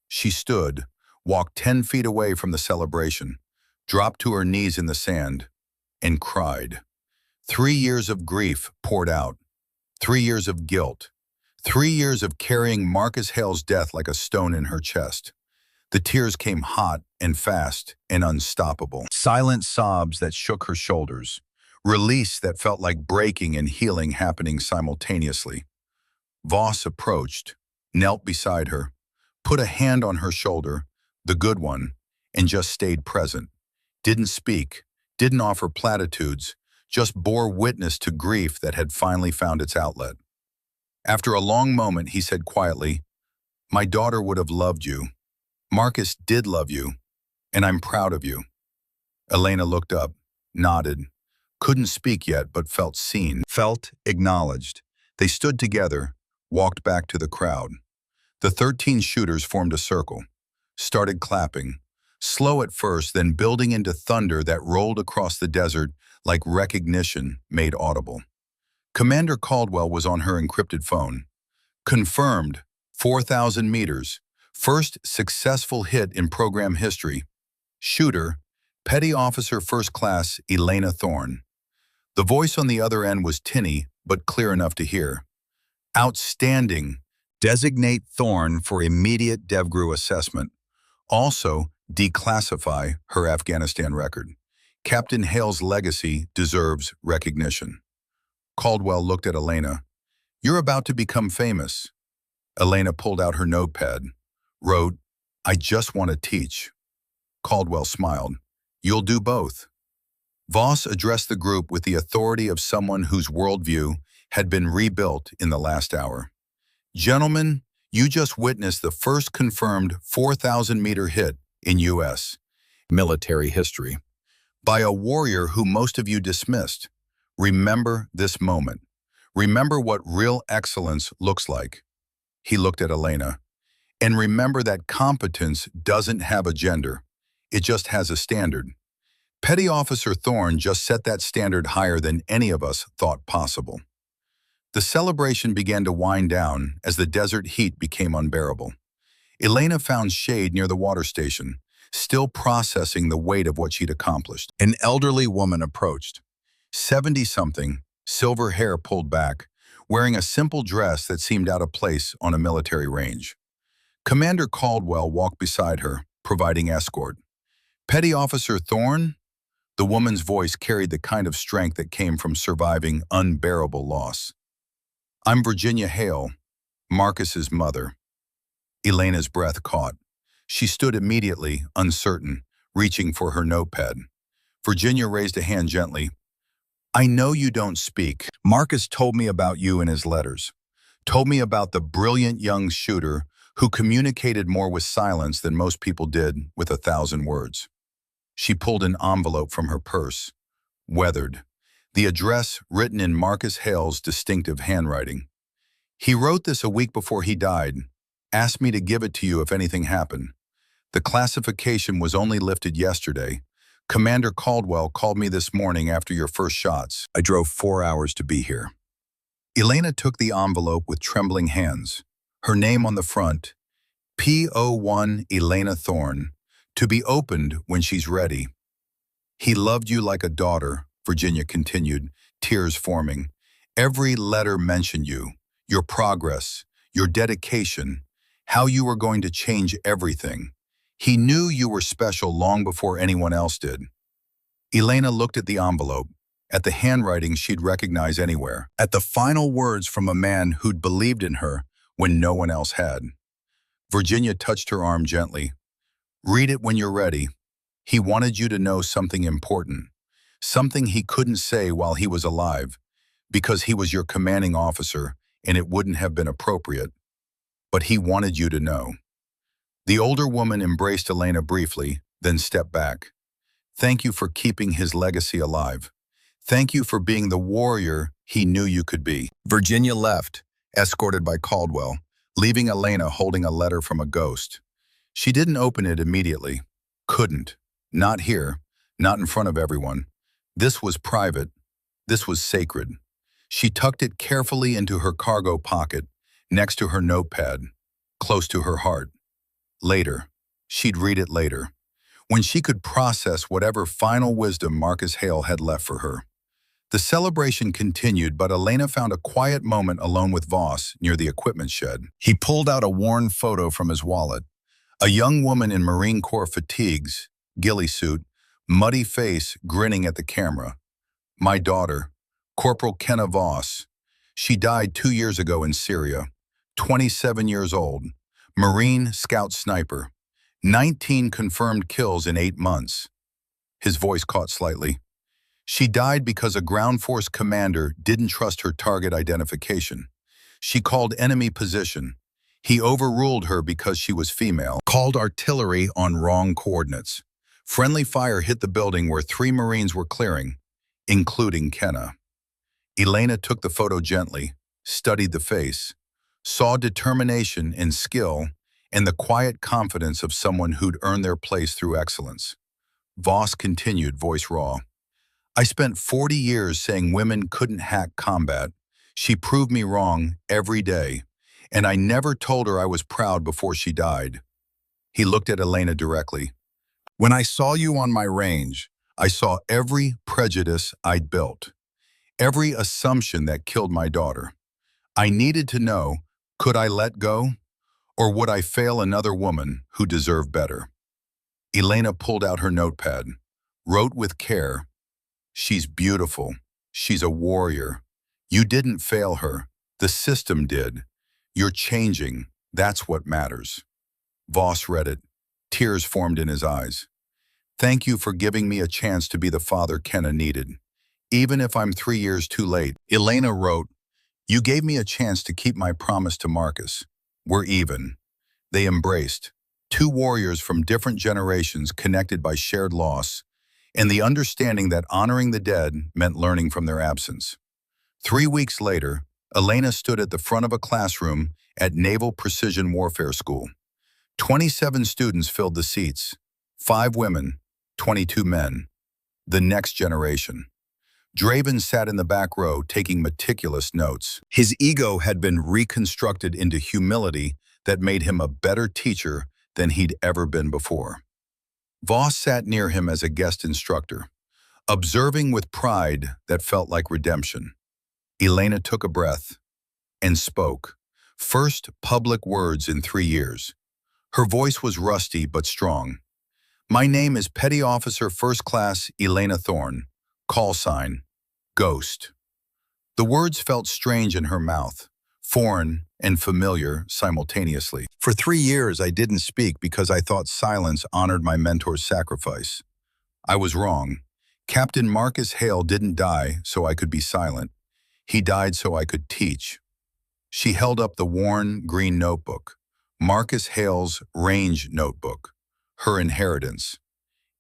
She stood, walked 10 feet away from the celebration, dropped to her knees in the sand, and cried. 3 years of grief poured out. 3 years of guilt. 3 years of carrying Marcus Hale's death like a stone in her chest. The tears came hot and fast and unstoppable. Silent sobs that shook her shoulders. Release that felt like breaking and healing happening simultaneously. Voss approached, knelt beside her, put a hand on her shoulder, the good one, and just stayed present. Didn't speak, didn't offer platitudes, just bore witness to grief that had finally found its outlet. After a long moment, he said quietly, "My daughter would have loved you. Marcus did love you, and I'm proud of you." Elena looked up, nodded, couldn't speak yet but felt seen, felt acknowledged. They stood together, walked back to the crowd. The 13 shooters formed a circle, started clapping, slow at first, then building into thunder that rolled across the desert like recognition made audible. Commander Caldwell was on her encrypted phone. Confirmed, 4,000 meters, first successful hit in program history. Shooter, Petty Officer First Class Elena Thorne. The voice on the other end was tinny, but clear enough to hear. Outstanding. Designate Thorne for immediate DevGru assessment. Also, declassify her Afghanistan record. Captain Hale's legacy deserves recognition. Caldwell looked at Elena. "You're about to become famous." Elena pulled out her notepad, wrote, I just want to teach. Caldwell smiled. You'll do both. Voss addressed the group with the authority of someone whose worldview had been rebuilt in the last hour. Gentlemen, you just witnessed the first confirmed 4,000-meter hit in U.S. military history by a warrior who most of you dismissed. Remember this moment. Remember what real excellence looks like. He looked at Elena. And remember that competence doesn't have a gender. It just has a standard. Petty Officer Thorne just set that standard higher than any of us thought possible. The celebration began to wind down as the desert heat became unbearable. Elena found shade near the water station, still processing the weight of what she'd accomplished. An elderly woman approached. 70-something, silver hair pulled back, wearing a simple dress that seemed out of place on a military range. Commander Caldwell walked beside her, providing escort. Petty Officer Thorne? The woman's voice carried the kind of strength that came from surviving unbearable loss. I'm Virginia Hale, Marcus's mother. Elena's breath caught. She stood immediately, uncertain, reaching for her notepad. Virginia raised a hand gently. I know you don't speak. Marcus told me about you in his letters. Told me about the brilliant young shooter who communicated more with silence than most people did with 1,000 words. She pulled an envelope from her purse. Weathered. The address written in Marcus Hale's distinctive handwriting. He wrote this a week before he died. Asked me to give it to you if anything happened. The classification was only lifted yesterday. Commander Caldwell called me this morning after your first shots. I drove 4 hours to be here. Elena took the envelope with trembling hands. Her name on the front, P.O.1 Elena Thorne, to be opened when she's ready. He loved you like a daughter, Virginia continued, tears forming. Every letter mentioned you, your progress, your dedication, how you were going to change everything. He knew you were special long before anyone else did. Elena looked at the envelope, at the handwriting she'd recognize anywhere, at the final words from a man who'd believed in her when no one else had. Virginia touched her arm gently. Read it when you're ready. He wanted you to know something important, something he couldn't say while he was alive, because he was your commanding officer and it wouldn't have been appropriate. But he wanted you to know. The older woman embraced Elena briefly, then stepped back. Thank you for keeping his legacy alive. Thank you for being the warrior he knew you could be. Virginia left, escorted by Caldwell, leaving Elena holding a letter from a ghost. She didn't open it immediately. Couldn't. Not here. Not in front of everyone. This was private. This was sacred. She tucked it carefully into her cargo pocket, next to her notepad, close to her heart. Later. She'd read it later, when she could process whatever final wisdom Marcus Hale had left for her. The celebration continued, but Elena found a quiet moment alone with Voss near the equipment shed. He pulled out a worn photo from his wallet. A young woman in Marine Corps fatigues, ghillie suit, muddy face grinning at the camera. My daughter, Corporal Kenna Voss. She died 2 years ago in Syria, 27 years old, Marine Scout Sniper, 19 confirmed kills in 8 months. His voice caught slightly. She died because a ground force commander didn't trust her target identification. She called enemy position. He overruled her because she was female, called artillery on wrong coordinates. Friendly fire hit the building where 3 Marines were clearing, including Kenna. Elena took the photo gently, studied the face, saw determination and skill and the quiet confidence of someone who'd earned their place through excellence. Voss continued, voice raw. I spent 40 years saying women couldn't hack combat. She proved me wrong every day, and I never told her I was proud before she died. He looked at Elena directly. When I saw you on my range, I saw every prejudice I'd built, every assumption that killed my daughter. I needed to know, could I let go? Or would I fail another woman who deserved better? Elena pulled out her notepad, wrote with care, she's beautiful. She's a warrior. You didn't fail her. The system did. You're changing. That's what matters. Voss read it, Tears formed in his eyes. Thank you for giving me a chance to be the father Kenna needed. Even if I'm 3 years too late, Elena wrote, you gave me a chance to keep my promise to Marcus. We're even. They embraced, two warriors from different generations connected by shared loss, and the understanding that honoring the dead meant learning from their absence. 3 weeks later, Elena stood at the front of a classroom at Naval Precision Warfare School. 27 students filled the seats, 5 women, 22 men. The next generation. Draven sat in the back row taking meticulous notes. His ego had been reconstructed into humility that made him a better teacher than he'd ever been before. Voss sat near him as a guest instructor, observing with pride that felt like redemption. Elena took a breath and spoke, first public words in 3 years. Her voice was rusty but strong. My name is Petty Officer First Class Elena Thorne, call sign, Ghost. The words felt strange in her mouth, foreign and familiar simultaneously. For 3 years, I didn't speak because I thought silence honored my mentor's sacrifice. I was wrong. Captain Marcus Hale didn't die so I could be silent. He died so I could teach. She held up the worn, green notebook, Marcus Hale's range notebook, her inheritance.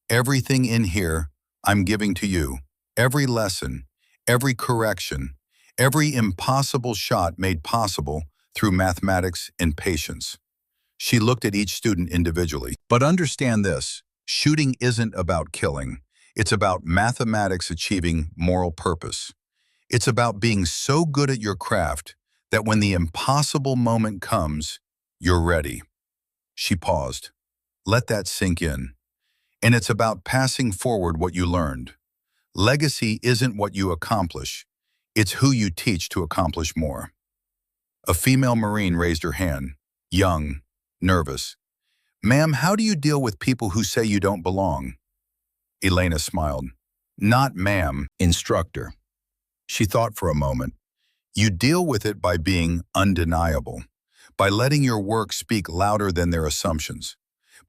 Everything in here I'm giving to you, every lesson, every correction, every impossible shot made possible through mathematics and patience. She looked at each student individually. But understand this, shooting isn't about killing. It's about mathematics achieving moral purpose. It's about being so good at your craft that when the impossible moment comes, you're ready. She paused. Let that sink in. And it's about passing forward what you learned. Legacy isn't what you accomplish. It's who you teach to accomplish more. A female Marine raised her hand, young, nervous. Ma'am, how do you deal with people who say you don't belong? Elena smiled. Not ma'am, instructor. She thought for a moment. You deal with it by being undeniable, by letting your work speak louder than their assumptions,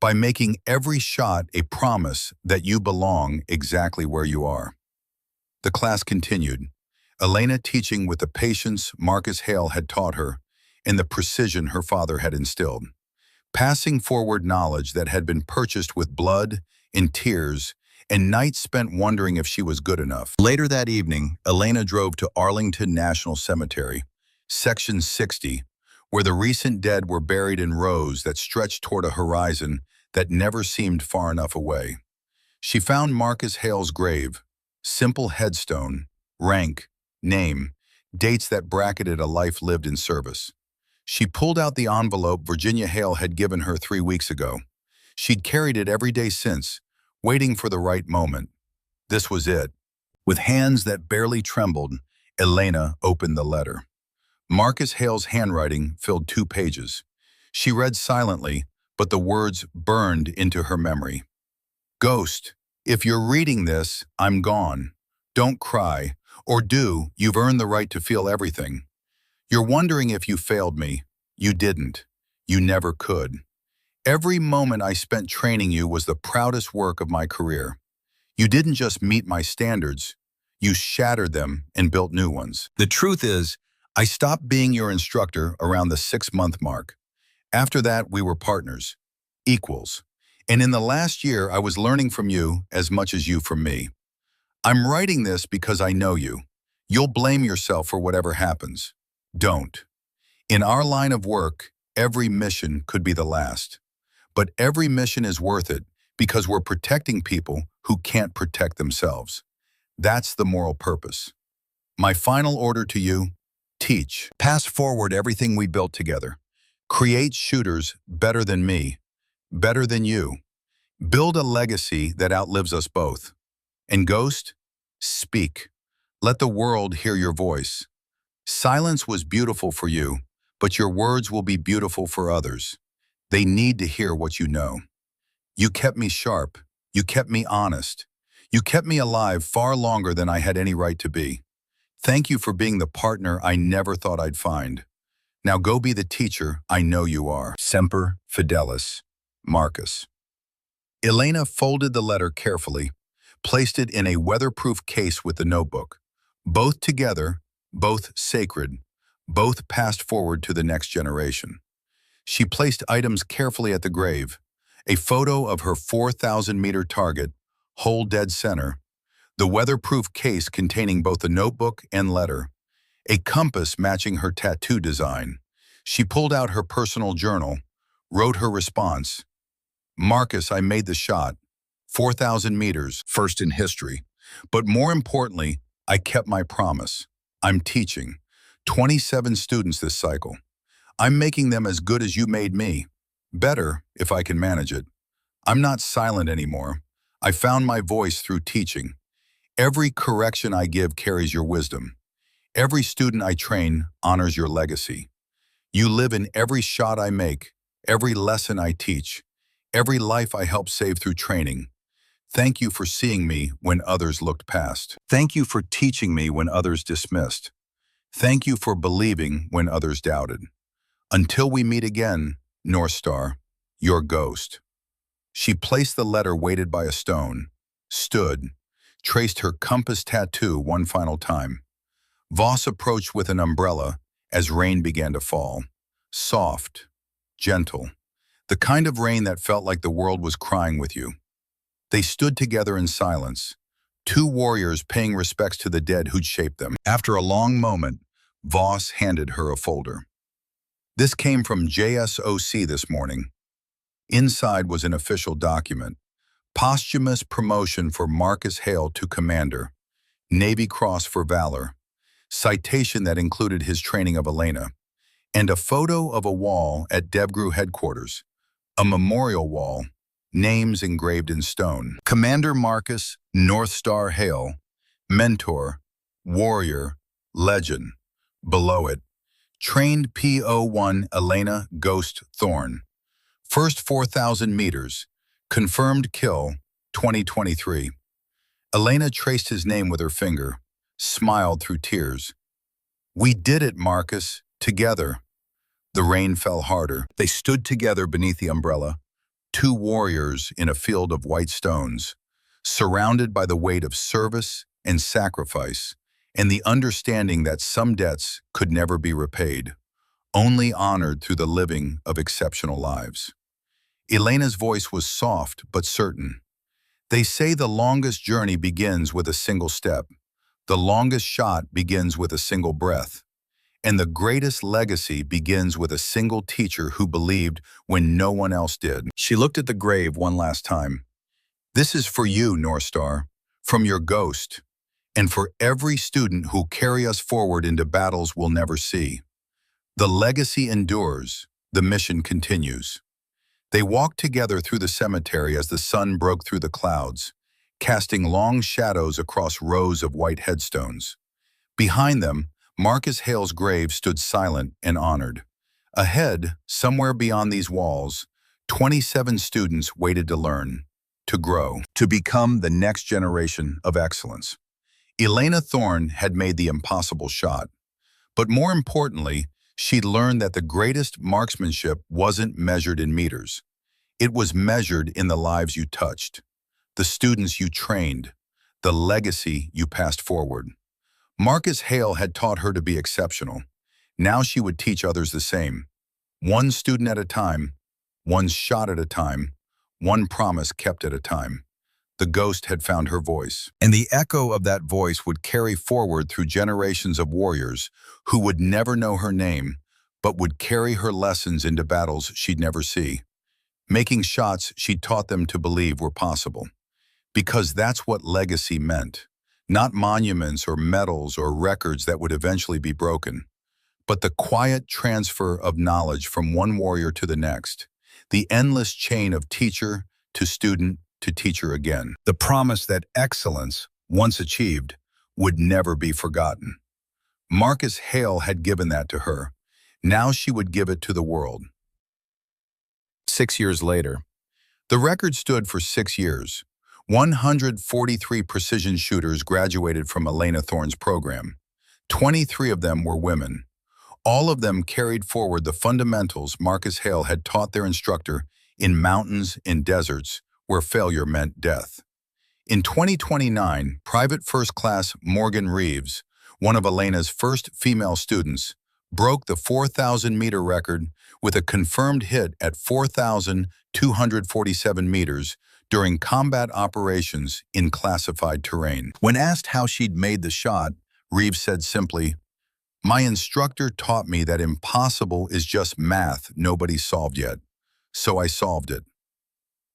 by making every shot a promise that you belong exactly where you are. The class continued, Elena teaching with the patience Marcus Hale had taught her and the precision her father had instilled, passing forward knowledge that had been purchased with blood and tears and nights spent wondering if she was good enough. Later that evening, Elena drove to Arlington National Cemetery, Section 60, where the recent dead were buried in rows that stretched toward a horizon that never seemed far enough away. She found Marcus Hale's grave, simple headstone, rank, name, dates that bracketed a life lived in service. She pulled out the envelope Virginia Hale had given her 3 weeks ago. She'd carried it every day since, waiting for the right moment. This was it. With hands that barely trembled, Elena opened the letter. Marcus Hale's handwriting filled 2 pages. She read silently, but the words burned into her memory. Ghost, if you're reading this, I'm gone. Don't cry, or do, you've earned the right to feel everything. You're wondering if you failed me. You didn't. You never could. Every moment I spent training you was the proudest work of my career. You didn't just meet my standards, you shattered them and built new ones. The truth is, I stopped being your instructor around the 6-month mark. After that, we were partners, equals. And in the last year, I was learning from you as much as you from me. I'm writing this because I know you. You'll blame yourself for whatever happens. Don't. In our line of work, every mission could be the last. But every mission is worth it because we're protecting people who can't protect themselves. That's the moral purpose. My final order to you, teach. Pass forward everything we built together. Create shooters better than me, better than you. Build a legacy that outlives us both. And Ghost, speak. Let the world hear your voice. Silence was beautiful for you, but your words will be beautiful for others. They need to hear what you know. You kept me sharp. You kept me honest. You kept me alive far longer than I had any right to be. Thank you for being the partner I never thought I'd find. Now go be the teacher I know you are. Semper Fidelis, Marcus. Elena folded the letter carefully, placed it in a weatherproof case with the notebook. Both together, both sacred, both passed forward to the next generation. She placed items carefully at the grave, a photo of her 4,000-meter target, whole dead center, the weatherproof case containing both the notebook and letter, a compass matching her tattoo design. She pulled out her personal journal, wrote her response. Marcus, I made the shot. 4,000 meters, first in history. But more importantly, I kept my promise. I'm teaching. 27 students this cycle. I'm making them as good as you made me. Better, if I can manage it. I'm not silent anymore. I found my voice through teaching. Every correction I give carries your wisdom. Every student I train honors your legacy. You live in every shot I make, every lesson I teach, every life I help save through training. Thank you for seeing me when others looked past. Thank you for teaching me when others dismissed. Thank you for believing when others doubted. Until we meet again, North Star, your ghost. She placed the letter weighted by a stone, stood, traced her compass tattoo one final time. Voss approached with an umbrella as rain began to fall. Soft, gentle, the kind of rain that felt like the world was crying with you. They stood together in silence, two warriors paying respects to the dead who'd shaped them. After a long moment, Voss handed her a folder. This came from JSOC this morning. Inside was an official document. Posthumous promotion for Marcus Hale to Commander. Navy Cross for Valor. Citation that included his training of Elena. And a photo of a wall at DevGru headquarters. A memorial wall. Names engraved in stone. Commander Marcus, North Star Hale. Mentor, Warrior, Legend. Below it, Trained P01 Elena Ghost Thorne. First 4,000 meters. Confirmed kill, 2023. Elena traced his name with her finger, smiled through tears. We did it, Marcus, together. The rain fell harder. They stood together beneath the umbrella, two warriors in a field of white stones, surrounded by the weight of service and sacrifice, and the understanding that some debts could never be repaid, only honored through the living of exceptional lives. Elena's voice was soft but certain. They say the longest journey begins with a single step. The longest shot begins with a single breath. And the greatest legacy begins with a single teacher who believed when no one else did. She looked at the grave one last time. This is for you, North Star, from your ghost, and for every student who'll carry us forward into battles we'll never see. The legacy endures, the mission continues. They walked together through the cemetery as the sun broke through the clouds, casting long shadows across rows of white headstones. Behind them, Marcus Hale's grave stood silent and honored. Ahead, somewhere beyond these walls, 27 students waited to learn, to grow, to become the next generation of excellence. Elena Thorne had made the impossible shot. But more importantly, she'd learned that the greatest marksmanship wasn't measured in meters. It was measured in the lives you touched, the students you trained, the legacy you passed forward. Marcus Hale had taught her to be exceptional. Now she would teach others the same. One student at a time, one shot at a time, one promise kept at a time. The ghost had found her voice. And the echo of that voice would carry forward through generations of warriors who would never know her name, but would carry her lessons into battles she'd never see. Making shots she'd taught them to believe were possible. Because that's what legacy meant. Not monuments or medals or records that would eventually be broken, but the quiet transfer of knowledge from one warrior to the next, the endless chain of teacher to student to teacher again. The promise that excellence, once achieved, would never be forgotten. Marcus Hale had given that to her. Now she would give it to the world. 6 years later, the record stood for 6 years. 143 precision shooters graduated from Elena Thorne's program. 23 of them were women. All of them carried forward the fundamentals Marcus Hale had taught their instructor in mountains, in deserts, where failure meant death. In 2029, Private First Class Morgan Reeves, one of Elena's first female students, broke the 4,000-meter record with a confirmed hit at 4,247 meters during combat operations in classified terrain. When asked how she'd made the shot, Reeves said simply, "My instructor taught me that impossible is just math nobody solved yet, so I solved it."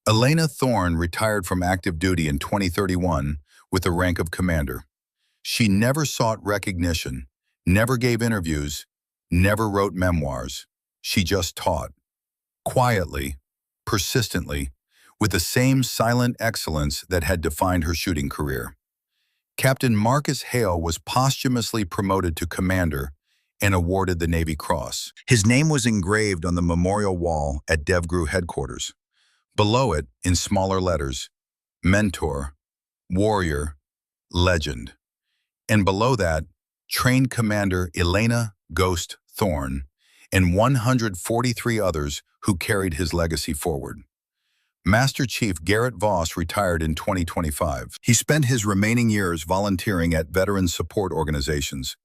Elena Thorne retired from active duty in 2031 with the rank of commander. She never sought recognition, never gave interviews, never wrote memoirs. She just taught. Quietly, persistently, with the same silent excellence that had defined her shooting career. Captain Marcus Hale was posthumously promoted to commander and awarded the Navy Cross. His name was engraved on the memorial wall at DevGru headquarters. Below it, in smaller letters, Mentor, Warrior, Legend. And below that, trained Commander Elena Ghost Thorne and 143 others who carried his legacy forward. Master Chief Garrett Voss retired in 2025. He spent his remaining years volunteering at veteran support organizations,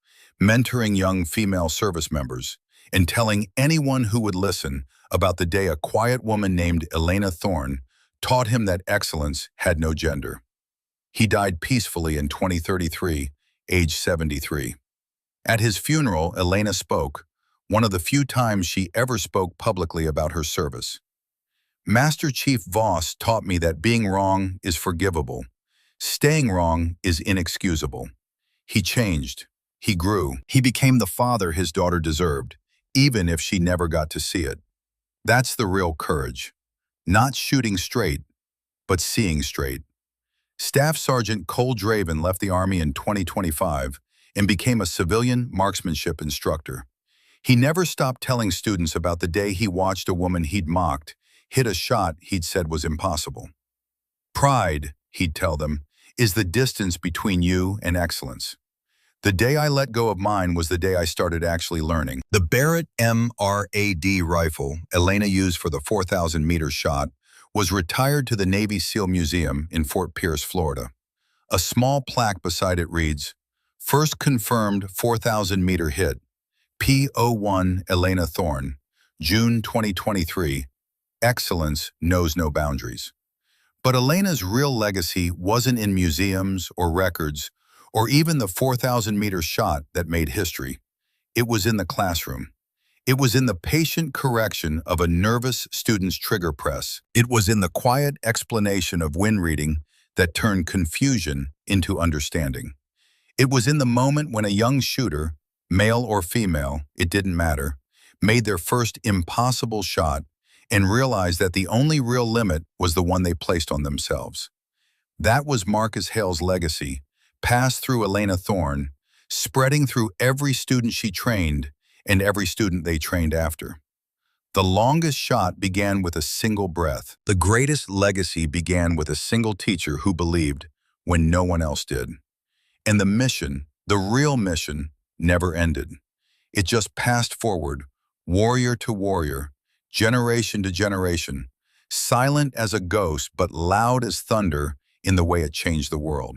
mentoring young female service members, and telling anyone who would listen about the day a quiet woman named Elena Thorne taught him that excellence had no gender. He died peacefully in 2033, age 73. At his funeral, Elena spoke, one of the few times she ever spoke publicly about her service. "Master Chief Voss taught me that being wrong is forgivable. Staying wrong is inexcusable. He changed. He grew. He became the father his daughter deserved, even if she never got to see it. That's the real courage. Not shooting straight, but seeing straight." Staff Sergeant Cole Draven left the Army in 2025 and became a civilian marksmanship instructor. He never stopped telling students about the day he watched a woman he'd mocked hit a shot he'd said was impossible. "Pride," he'd tell them, "is the distance between you and excellence. The day I let go of mine was the day I started actually learning." The Barrett MRAD rifle Elena used for the 4,000-meter shot was retired to the Navy SEAL Museum in Fort Pierce, Florida. A small plaque beside it reads, "First confirmed 4,000-meter hit, P01 Elena Thorne, June 2023. Excellence knows no boundaries." But Elena's real legacy wasn't in museums or records, or even the 4,000-meter shot that made history. It was in the classroom. It was in the patient correction of a nervous student's trigger press. It was in the quiet explanation of wind reading that turned confusion into understanding. It was in the moment when a young shooter, male or female, it didn't matter, made their first impossible shot and realized that the only real limit was the one they placed on themselves. That was Marcus Hale's legacy, passed through Elena Thorne, spreading through every student she trained and every student they trained after. The longest shot began with a single breath. The greatest legacy began with a single teacher who believed when no one else did. And the mission, the real mission, never ended. It just passed forward, warrior to warrior, generation to generation, silent as a ghost but loud as thunder in the way it changed the world.